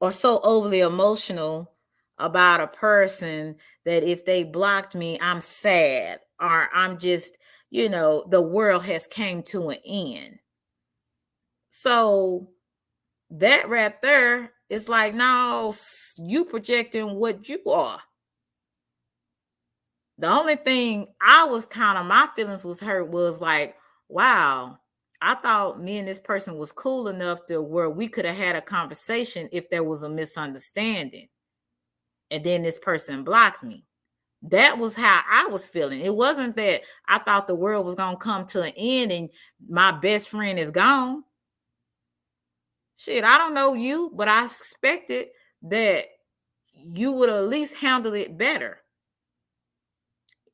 or so overly emotional about a person that if they blocked me, I'm sad, or I'm just, the world has came to an end. So that right there is like, no, you projecting what you are. The only thing my feelings was hurt was like, wow, I thought me and this person was cool enough to where we could have had a conversation if there was a misunderstanding. And then this person blocked me. That was how I was feeling. It wasn't that I thought the world was going to come to an end and my best friend is gone. Shit, I don't know you, but I expected that you would at least handle it better.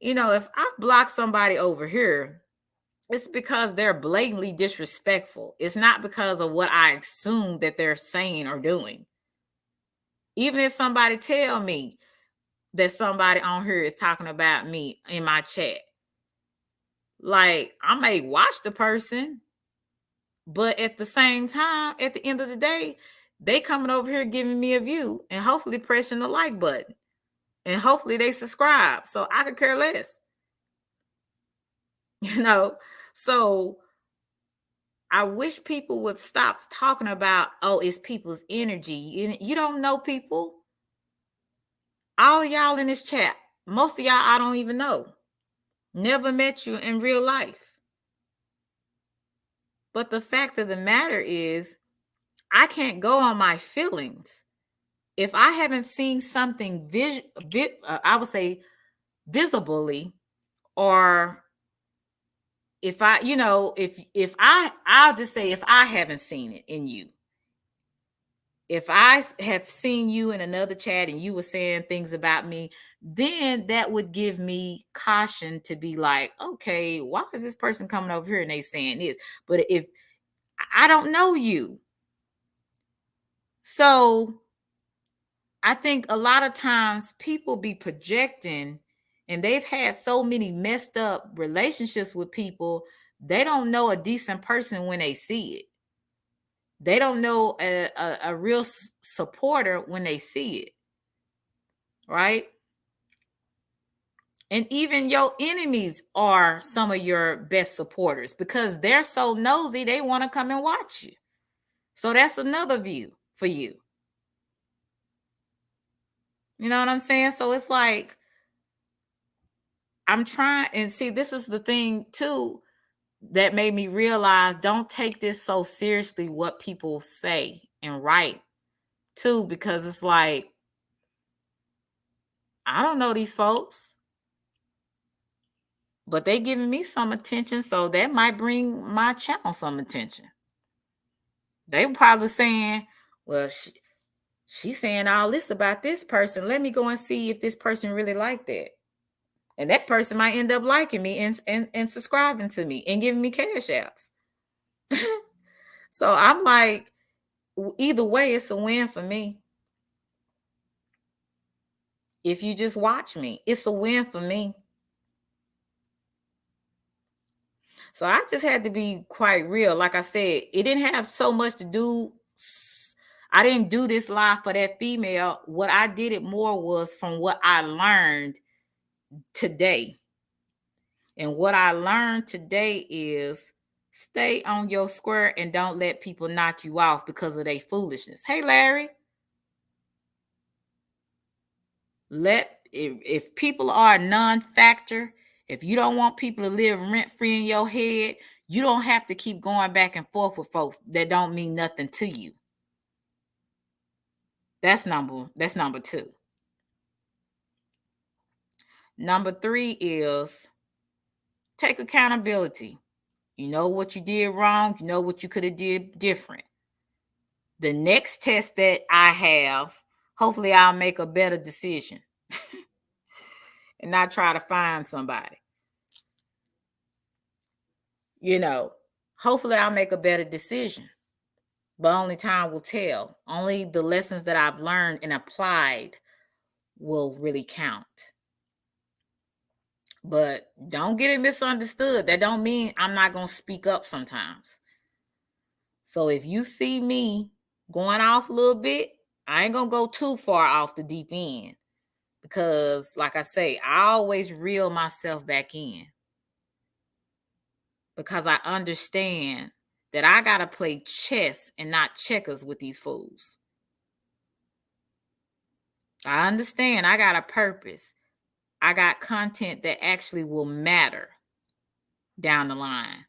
If I block somebody over here, it's because they're blatantly disrespectful. It's not because of what I assume that they're saying or doing. Even if somebody tell me that somebody on here is talking about me in my chat, like, I may watch the person, but at the same time, at the end of the day, they coming over here giving me a view and hopefully pressing the like button. And hopefully they subscribe. So I could care less. So I wish people would stop talking about, oh, it's people's energy. You don't know people. All of y'all in this chat, most of y'all I don't even know. Never met you in real life. But the fact of the matter is, I can't go on my feelings. If I haven't seen something I would say visibly, or if I, I'll just say if I haven't seen it in you, If I have seen you in another chat and you were saying things about me, then that would give me caution to be like, okay, why is this person coming over here and they saying this? But if I don't know you, so I think a lot of times people be projecting and they've had so many messed up relationships with people, they don't know a decent person when they see it. They don't know a real supporter when they see it, right? And even your enemies are some of your best supporters because they're so nosy, they want to come and watch you. So that's another view for you. You know what I'm saying? So it's like, I'm trying, and see, this is the thing too that made me realize, don't take this so seriously what people say and write too, because it's like, I don't know these folks, but they giving me some attention, so that might bring my channel some attention. They were probably saying, well, she's saying all this about this person. Let me go and see if this person really like that. And that person might end up liking me and subscribing to me and giving me cash apps. So I'm like, either way, it's a win for me. If you just watch me, it's a win for me. So I just had to be quite real. Like I said, it didn't have so much to do. I didn't do this live for that female. What I did it more was from what I learned today. And what I learned today is stay on your square and don't let people knock you off because of their foolishness. Hey, Larry, if people are a non-factor, if you don't want people to live rent-free in your head, you don't have to keep going back and forth with folks that don't mean nothing to you. That's number two. Number three is take accountability. You know what you did wrong. You know what you could have did different. The next test that I have, hopefully I'll make a better decision and not try to find somebody. You know, hopefully I'll make a better decision. But only time will tell. Only the lessons that I've learned and applied will really count. But don't get it misunderstood. That don't mean I'm not going to speak up sometimes. So if you see me going off a little bit, I ain't going to go too far off the deep end. Because like I say, I always reel myself back in. Because I understand that I got to play chess and not checkers with these fools. I understand I got a purpose. I got content that actually will matter down the line.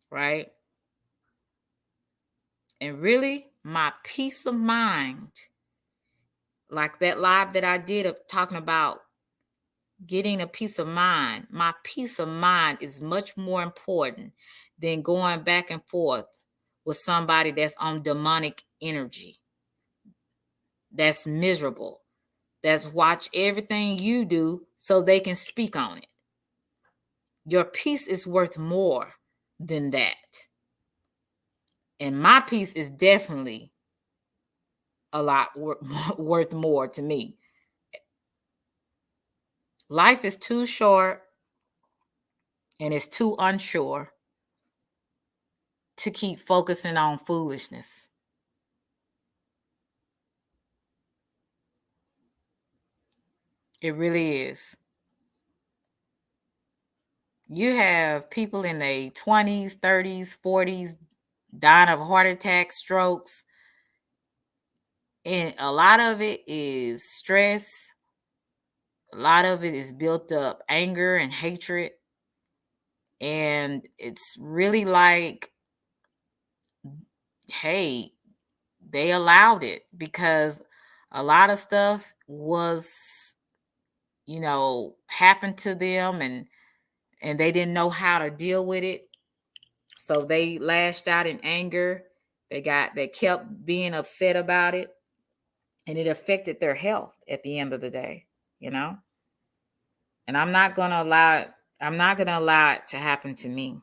Right? And really, my peace of mind, like that live that I did of talking about getting a peace of mind, my peace of mind is much more important than going back and forth with somebody that's on demonic energy, that's miserable, that's watch everything you do so they can speak on it. Your peace is worth more than that. And my peace is definitely a lot worth more to me. Life is too short and it's too unsure to keep focusing on foolishness. It really is. You have people in their 20s, 30s, 40s dying of heart attacks, strokes. And a lot of it is stress. A lot of it is built up anger and hatred. And it's really like, hey, they allowed it because a lot of stuff was, happened to them and they didn't know how to deal with it. So they lashed out in anger They kept being upset about it, and it affected their health at the end of the day, you know? And I'm not going to allow it to happen to me.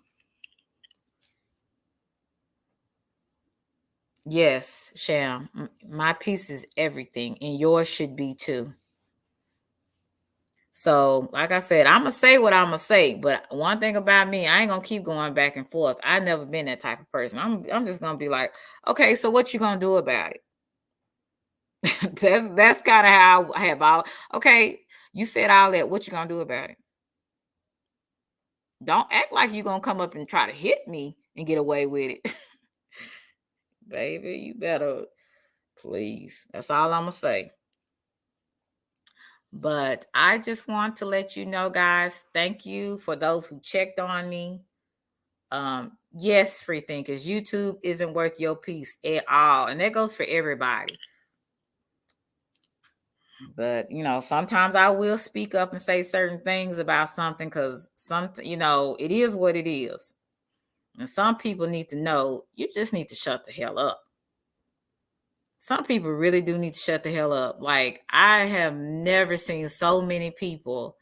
Yes, Sham, my peace is everything, and yours should be too. So, like I said, I'm gonna say what I'm gonna say, but one thing about me, I ain't gonna keep going back and forth. I've never been that type of person. I'm just gonna be like, okay, so what you gonna do about it? That's kind of how I have all. Okay, you said all that. What you gonna do about it? Don't act like you're gonna come up and try to hit me and get away with it. Baby, you better please. That's all I'm gonna say. But I just want to let you know, guys, thank you for those who checked on me. Yes, free thinkers, YouTube isn't worth your peace at all. And that goes for everybody. But sometimes I will speak up and say certain things about something because it is what it is. And some people need to know you just need to shut the hell up. Some people really do need to shut the hell up. Like, I have never seen so many people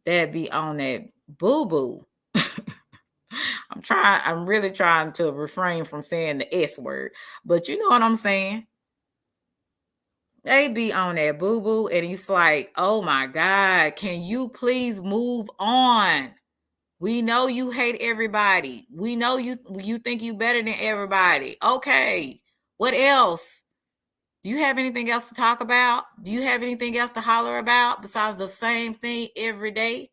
that be on that boo-boo. I'm really trying to refrain from saying the S word, but you know what I'm saying? They be on that boo-boo, and it's like, oh my God, can you please move on? We know you hate everybody. We know you think you better than everybody. Okay, what else? Do you have anything else to talk about? Do you have anything else to holler about besides the same thing every day?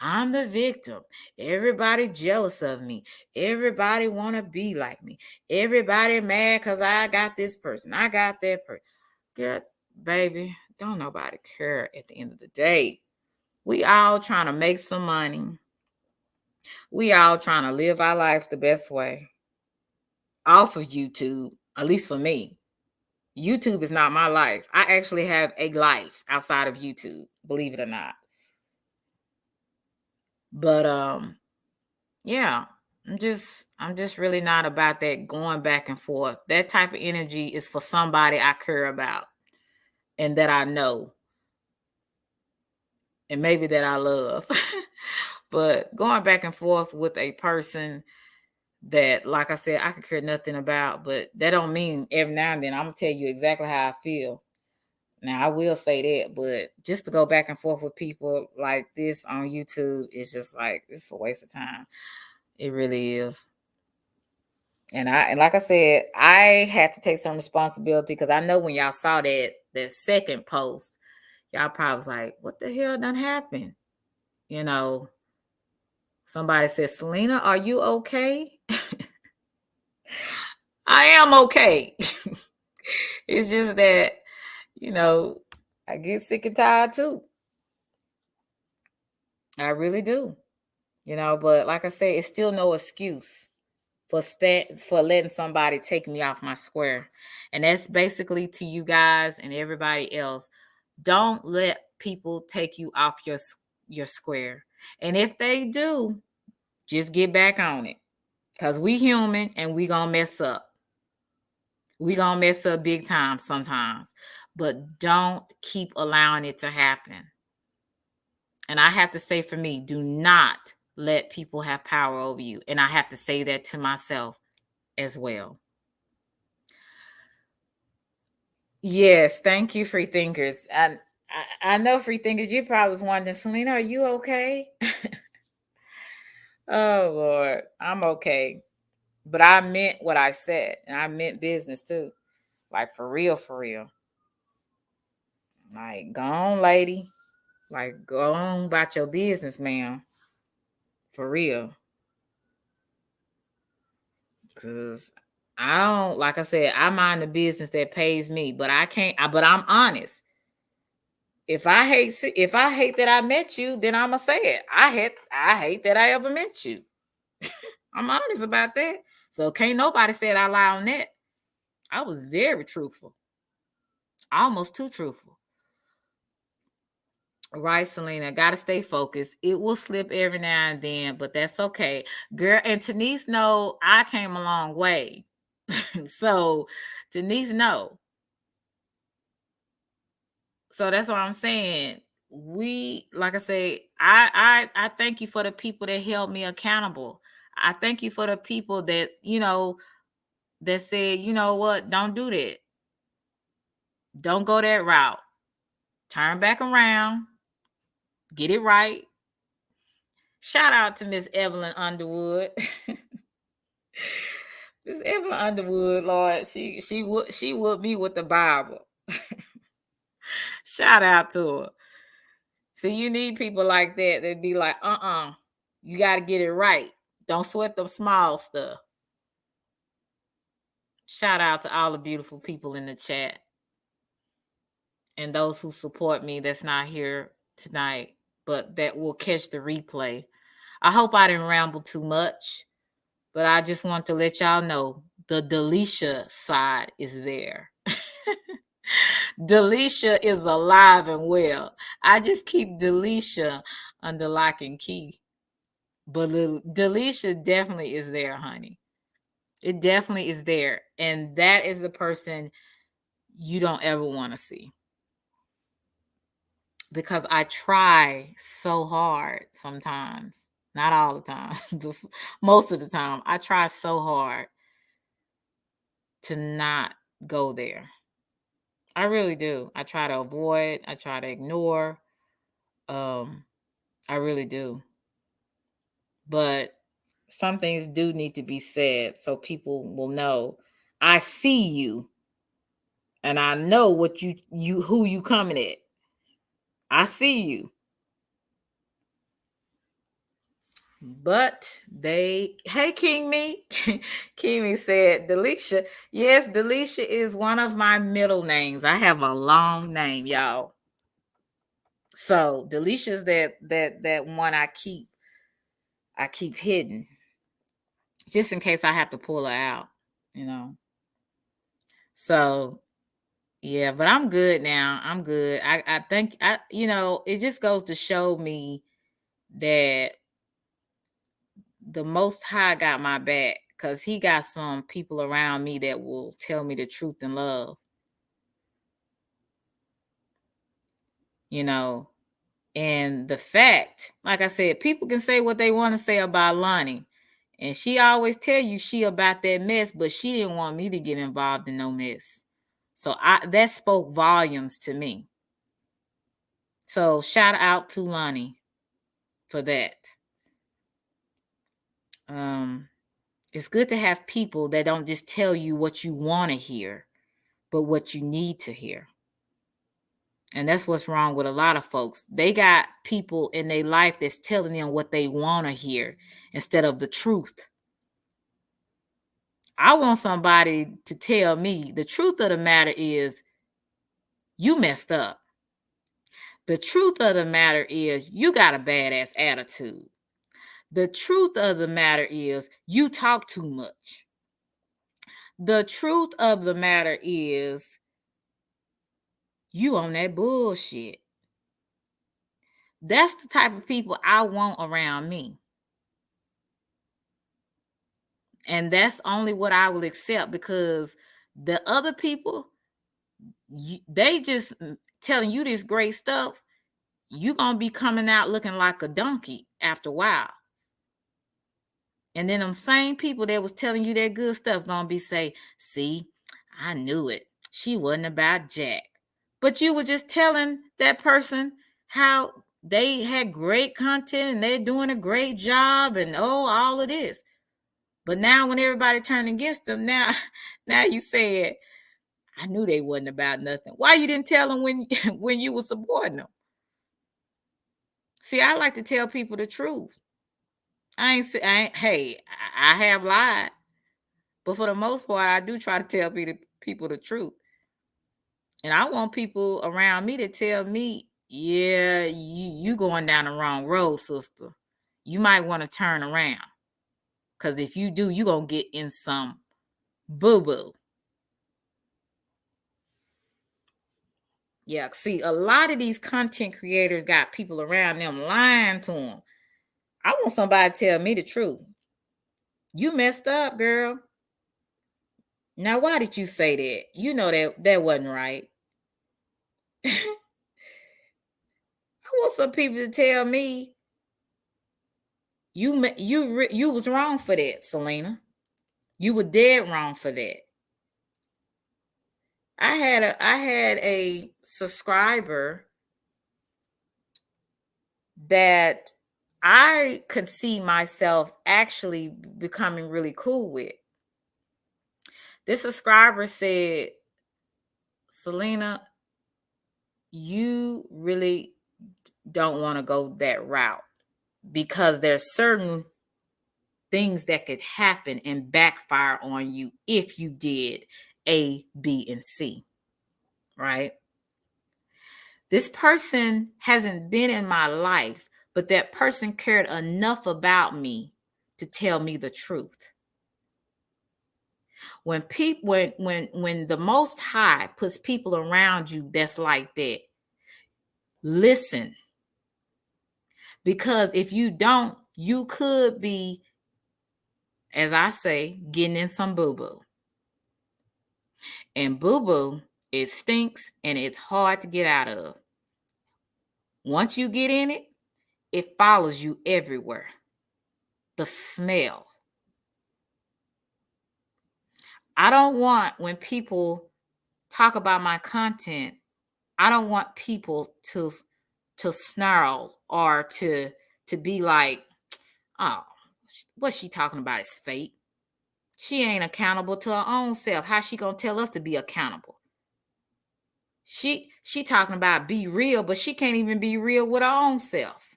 I'm the victim. Everybody jealous of me. Everybody want to be like me. Everybody mad because I got this person. I got that person. Girl, baby, don't nobody care at the end of the day. We all trying to make some money. We all trying to live our life the best way. Off of YouTube, at least for me. YouTube is not my life. I actually have a life outside of YouTube, believe it or not. But yeah, I'm just really not about that going back and forth. That type of energy is for somebody I care about and that I know and maybe that I love. But going back and forth with a person that, like I said, I could care nothing about, but that don't mean every now and then I'm gonna tell you exactly how I feel. Now I will say that, but just to go back and forth with people like this on YouTube is just like, it's a waste of time. It really is. And like I said, I had to take some responsibility because I know when y'all saw that second post, y'all probably was like, what the hell done happened? Somebody said, Selena, are you okay? I am okay. It's just that, I get sick and tired too. I really do. But like I said, it's still no excuse for letting somebody take me off my square. And that's basically to you guys and everybody else. Don't let people take you off your square. And if they do, just get back on it. Because we human and we gonna mess up. We gonna mess up big time sometimes. But don't keep allowing it to happen. And I have to say, for me, do not let people have power over you. And I have to say that to myself as well. Yes, thank you, free thinkers. I know, free thinkers, you probably was wondering, Selena, are you okay? Oh Lord, I'm okay. But I meant what I said, and I meant business too. Like, for real, for real. Like, go on, lady. Like, go on about your business, ma'am. For real. Cause I don't, like I said, I mind the business that pays me, but but I'm honest. If I hate that I met you, then I'ma say it. I hate that I ever met you. I'm honest about that. So can't nobody say I lie on that. I was very truthful. Almost too truthful. Right, Selena. Gotta stay focused. It will slip every now and then, but that's okay. Girl, and Denise know I came a long way. So Denise know. So that's what I'm saying. We, like I say, I thank you for the people that held me accountable. I thank you for the people that, that said, you know what, don't do that. Don't go that route. Turn back around. Get it right. Shout out to Miss Evelyn Underwood. Miss Evelyn Underwood, Lord, she would be with the Bible. Shout out to her. See, you need people like that. They'd be like, you got to get it right. Don't sweat the small stuff. Shout out to all the beautiful people in the chat and those who support me that's not here tonight, but that will catch the replay. I hope I didn't ramble too much, but I just want to let y'all know the Delisha side is there. Delisha is alive and well. I just keep Delisha under lock and key. But Delisha definitely is there, honey. It definitely is there. And that is the person you don't ever want to see. Because I try so hard sometimes. Not all the time, but most of the time. I try so hard to not go there. I really do. I try to avoid. I try to ignore. I really do. But some things do need to be said so people will know I see you and I know what you who you coming at. I see you. But hey, King Me. King Me said, Delisha. Yes, Delisha is one of my middle names. I have a long name, y'all. So Delisha is that one I keep hidden. Just in case I have to pull her out, So yeah, but I'm good now. I'm good. I think it just goes to show me that the Most High got my back because he got some people around me that will tell me the truth and love. And the fact, like I said, people can say what they want to say about Lonnie. And she always tell you she about that mess, but she didn't want me to get involved in no mess. So that spoke volumes to me. So shout out to Lonnie for that. It's good to have people that don't just tell you what you want to hear, but what you need to hear. And that's what's wrong with a lot of folks. They got people in their life that's telling them what they want to hear instead of the truth. I want somebody to tell me the truth of the matter is you messed up. The truth of the matter is you got a badass attitude. The truth of the matter is you talk too much. The truth of the matter is you on that bullshit. That's the type of people I want around me. And that's only what I will accept because the other people, they just telling you this great stuff. You're going to be coming out looking like a donkey after a while. And then them same people that was telling you that good stuff going to be say, see, I knew it. She wasn't about Jack. But you were just telling that person how they had great content and they're doing a great job and all of this. But now when everybody turned against them, now you said, I knew they wasn't about nothing. Why you didn't tell them when you were supporting them? See, I like to tell people the truth. I have lied. But for the most part, I do try to tell people the truth. And I want people around me to tell me, yeah, you going down the wrong road, sister. You might want to turn around. Because if you do, you're going to get in some boo-boo. Yeah, see, a lot of these content creators got people around them lying to them. I want somebody to tell me the truth. You messed up, girl. Now, why did you say that? You know that wasn't right. I want some people to tell me you was wrong for that, Selena. You were dead wrong for that. I had a subscriber that I could see myself actually becoming really cool with. This subscriber said, Selena, you really don't want to go that route because there's certain things that could happen and backfire on you if you did A, B, and C, right? This person hasn't been in my life, but that person cared enough about me to tell me the truth. When the Most High puts people around you that's like that, listen. Because if you don't, you could be, as I say, getting in some boo-boo. And boo-boo, it stinks and it's hard to get out of. Once you get in it, it follows you everywhere. The smell. I don't want, when people talk about my content, I don't want people to snarl or to be like, oh, what she talking about is fake. She ain't accountable to her own self. How she gonna tell us to be accountable? She talking about be real, but she can't even be real with her own self.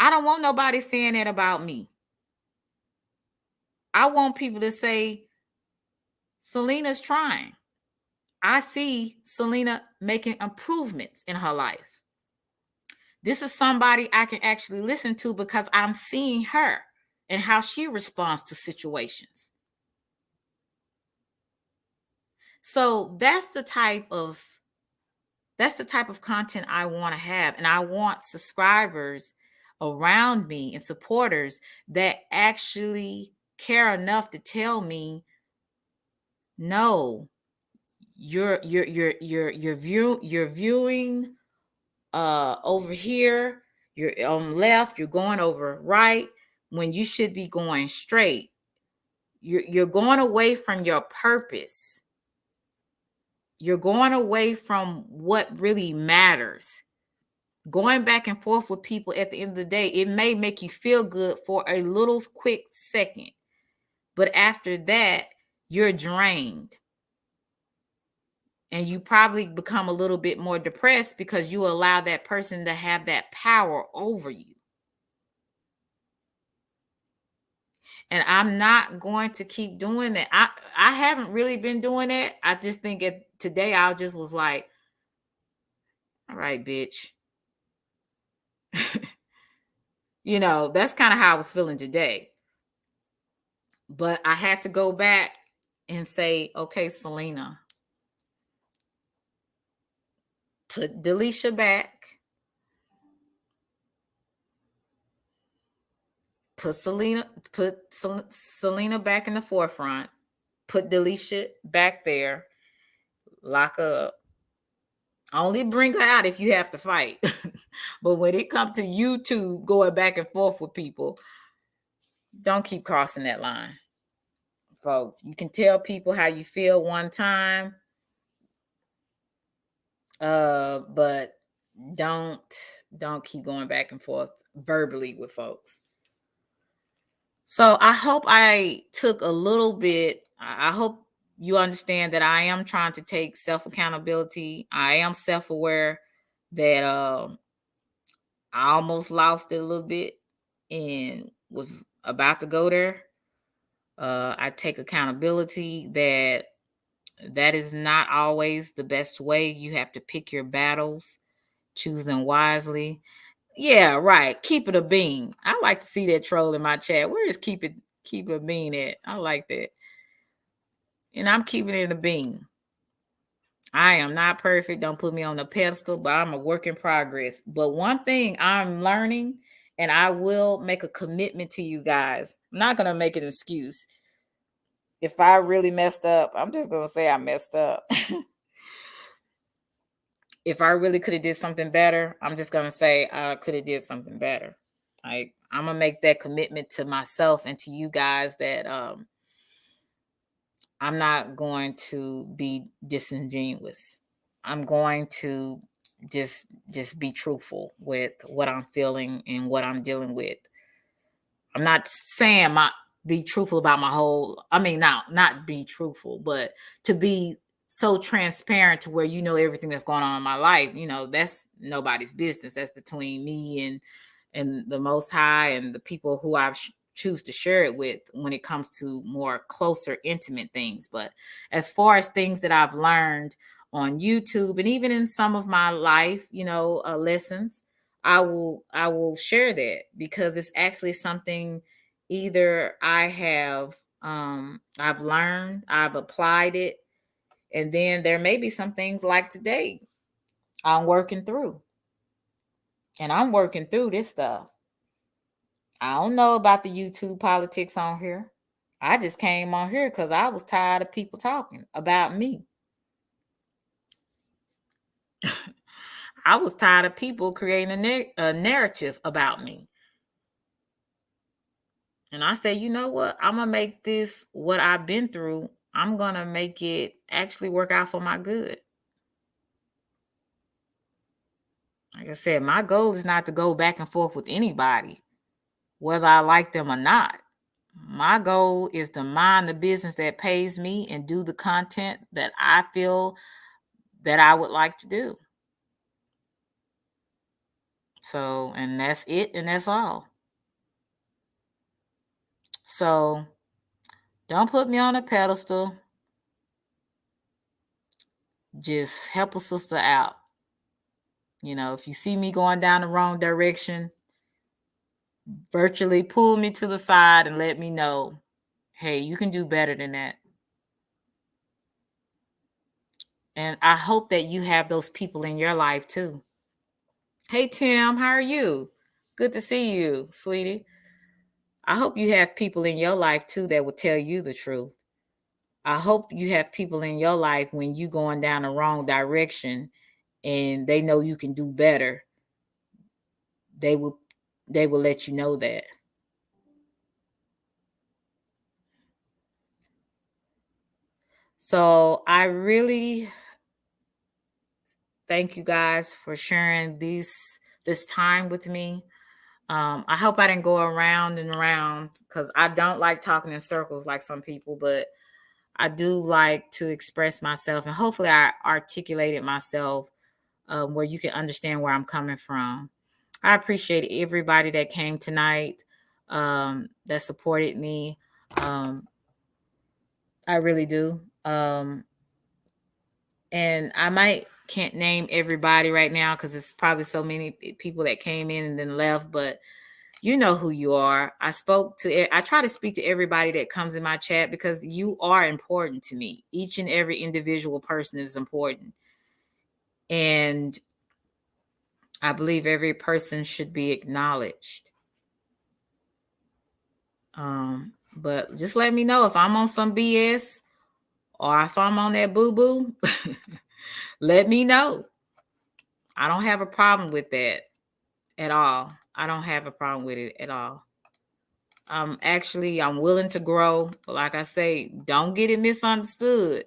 I don't want nobody saying that about me. I want people to say, Selena's trying. I see Selena making improvements in her life. This is somebody I can actually listen to because I'm seeing her and how she responds to situations. So that's the type of content I want to have. And I want subscribers around me and supporters that actually care enough to tell me, no, you're viewing over here, you're on left, you're going over right when you should be going straight. You're going away from your purpose. You're going away from what really matters. Going back and forth with people at the end of the day, it may make you feel good for a little quick second, but after that, you're drained. And you probably become a little bit more depressed because you allow that person to have that power over you. And I'm not going to keep doing that. I haven't really been doing that. I just think today I just was like, all right, bitch. You know, that's kind of how I was feeling today. But I had to go back and say, okay, Selena, put Delisha back. Put Selena back in the forefront. Put Delisha back there. Lock her up. Only bring her out if you have to fight. But when it comes to YouTube going back and forth with people, don't keep crossing that line, folks. You can tell people how you feel one time, but don't keep going back and forth verbally with folks. So I hope I took a little bit. I hope you understand that I am trying to take self-accountability. I am self-aware that I almost lost it a little bit and was about to go there. I take accountability that is not always the best way. You have to pick your battles, choose them wisely. Yeah, right. Keep it a bean. I like to see that troll in my chat. Where is keep it a bean at? I like that. And I'm keeping it a bean. I am not perfect. Don't put me on the pedestal, but I'm a work in progress. But one thing I'm learning, and I will make a commitment to you guys. I'm not going to make an excuse. If I really messed up, I'm just going to say I messed up. If I really could have did something better, I'm just going to say I could have did something better. Like, I'm going to make that commitment to myself and to you guys that I'm not going to be disingenuous. I'm going to just be truthful with what I'm feeling and what I'm dealing with. I'm not saying be truthful about my whole, I mean, not be truthful, but to be so transparent to where you know everything that's going on in my life. You know, that's nobody's business. That's between me and the Most High and the people who I choose to share it with when it comes to more closer, intimate things. But as far as things that I've learned on YouTube and even in some of my life, lessons, I will share that because it's actually something either I've learned, I've applied it, and then there may be some things like today I'm working through. And I'm working through this stuff. I don't know about the YouTube politics on here. I just came on here because I was tired of people talking about me. I was tired of people creating a narrative about me. And I say, you know what? I'm going to make this what I've been through. I'm going to make it actually work out for my good. Like I said, my goal is not to go back and forth with anybody, whether I like them or not. My goal is to mind the business that pays me and do the content that I feel that I would like to do. So, and that's it, and that's all. So, don't put me on a pedestal. Just help a sister out. If you see me going down the wrong direction, virtually pull me to the side and let me know, hey, you can do better than that. And I hope that you have those people in your life too. Hey, Tim, how are you? Good to see you, sweetie. I hope you have people in your life too that will tell you the truth. I hope you have people in your life when you going down the wrong direction and they know you can do better. They will let you know that. So I really thank you guys for sharing this time with me. I hope I didn't go around and around because I don't like talking in circles like some people, but I do like to express myself, and hopefully I articulated myself where you can understand where I'm coming from. I appreciate everybody that came tonight, that supported me. I really do. And I can't name everybody right now because it's probably so many people that came in and then left, but you know who you are. I try to speak to everybody that comes in my chat because you are important to me. Each and every individual person is important. And I believe every person should be acknowledged. But just let me know if I'm on some BS or if I'm on that boo-boo. Let me know. I don't have a problem with that at all. I don't have a problem with it at all. I'm willing to grow. But like I say, don't get it misunderstood.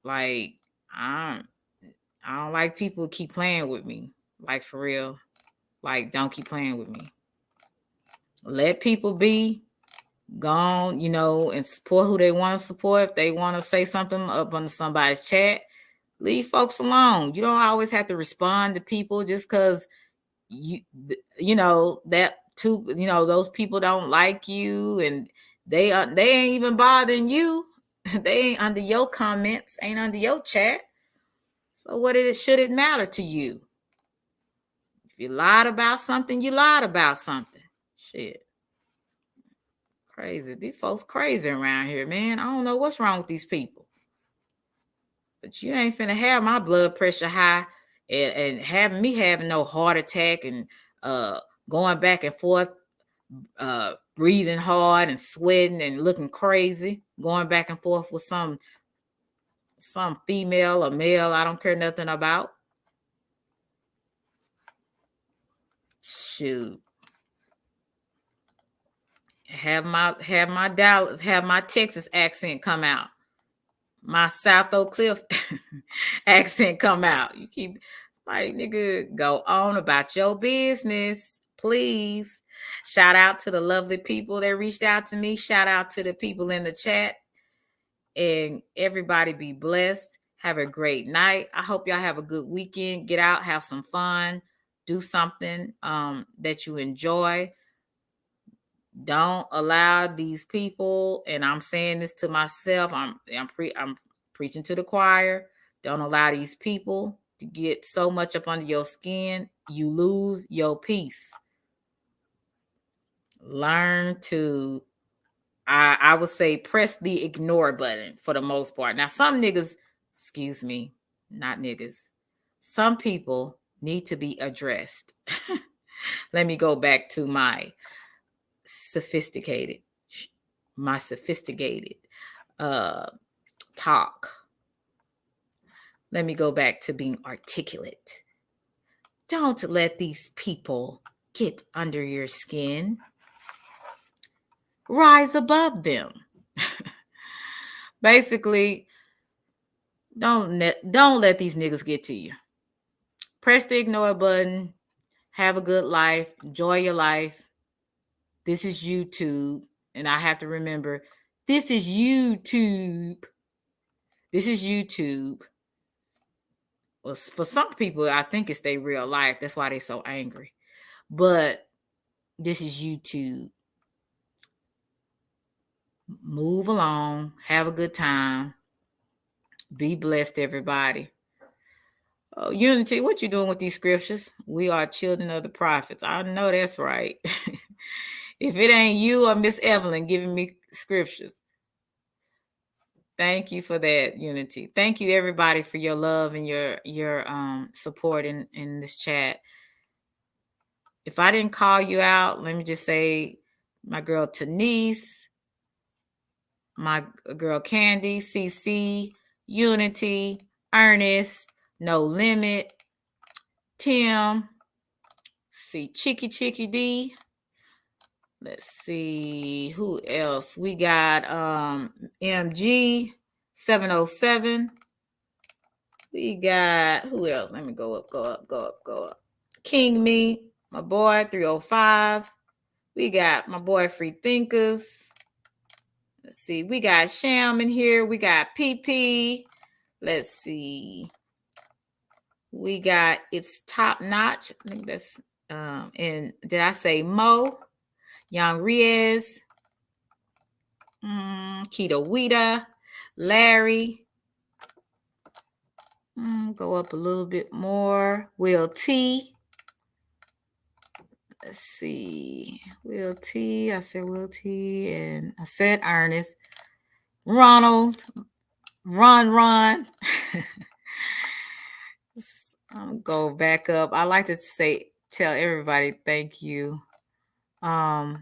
Like, I don't like people keep playing with me. Like, for real. Like, don't keep playing with me. Let people be gone, and support who they want to support. If they want to say something up on somebody's chat, leave folks alone. You don't always have to respond to people just because those people don't like you and they ain't even bothering you. They ain't under your comments, ain't under your chat. So should it matter to you? If you lied about something, you lied about something. Shit. Crazy. These folks crazy around here, man. I don't know what's wrong with these people. But you ain't finna have my blood pressure high and having me having no heart attack and going back and forth, breathing hard and sweating and looking crazy, going back and forth with some female or male I don't care nothing about. Shoot. Have my Dallas, have my Texas accent come out. My South Oak Cliff accent come out. You keep like, nigga, go on about your business, please. Shout out to the lovely people that reached out to me. Shout out to the people in the chat. And everybody be blessed. Have a great night. I hope y'all have a good weekend. Get out, have some fun, do something that you enjoy. Don't allow these people, and I'm saying this to myself, I'm preaching to the choir. Don't allow these people to get so much up under your skin, you lose your peace. Learn to, I would say, press the ignore button for the most part. Now, some niggas, excuse me, not niggas, some people need to be addressed. Let me go back to my sophisticated talk. Let me go back to being articulate. Don't let these people get under your skin. Rise above them. Basically, don't let these niggas get to you. Press the ignore button. Have a good life. Enjoy your life. This is YouTube. And I have to remember, this is YouTube. This is YouTube. Well, for some people, I think it's their real life. That's why they're so angry. But this is YouTube. Move along. Have a good time. Be blessed, everybody. Oh, Unity, what you doing with these scriptures? We are children of the prophets. I know that's right. If it ain't you or Miss Evelyn giving me scriptures. Thank you for that, Unity. Thank you, everybody, for your love and your support in this chat. If I didn't call you out, let me just say my girl Tanise, my girl Candy, CC, Unity, Ernest, No Limit, Tim, see Chicky D. Let's see who else. We got MG 707. We got who else? Let me go up. King Me, my boy 305. We got my boy Free Thinkers. Let's see. We got Sham in here. We got PP. Let's see. We got It's Top Notch. I think that's and did I say Mo? Young Riez, Keto Wita, Larry. Go up a little bit more. Will T. Let's see. Will T. I said Will T. And I said Ernest. Ronald. Ron. I'm go back up. I like to tell everybody thank you. I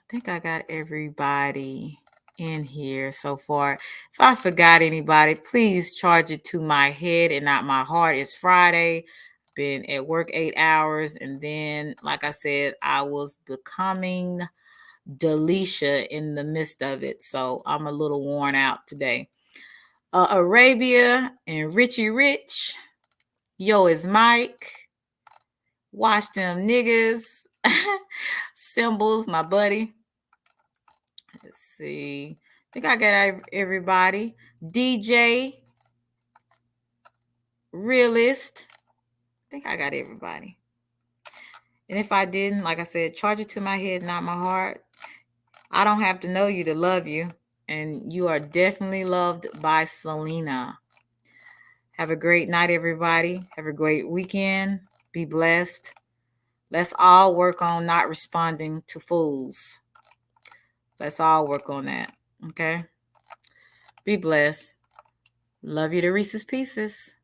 think I got everybody in here so far. If I forgot anybody, please charge it to my head and not my heart. It's Friday. Been at work 8 hours. And then, like I said, I was becoming Delisha in the midst of it. So I'm a little worn out today. Arabia and Richie Rich. Yo, is Mike. Watch them niggas. Symbols, my buddy. Let's see. I think I got everybody. DJ. Realist. I think I got everybody. And if I didn't, like I said, charge it to my head, not my heart. I don't have to know you to love you. And you are definitely loved by Selena. Have a great night, everybody. Have a great weekend. Be blessed. Let's all work on not responding to fools. Let's all work on that. Okay? Be blessed. Love you to Reese's Pieces.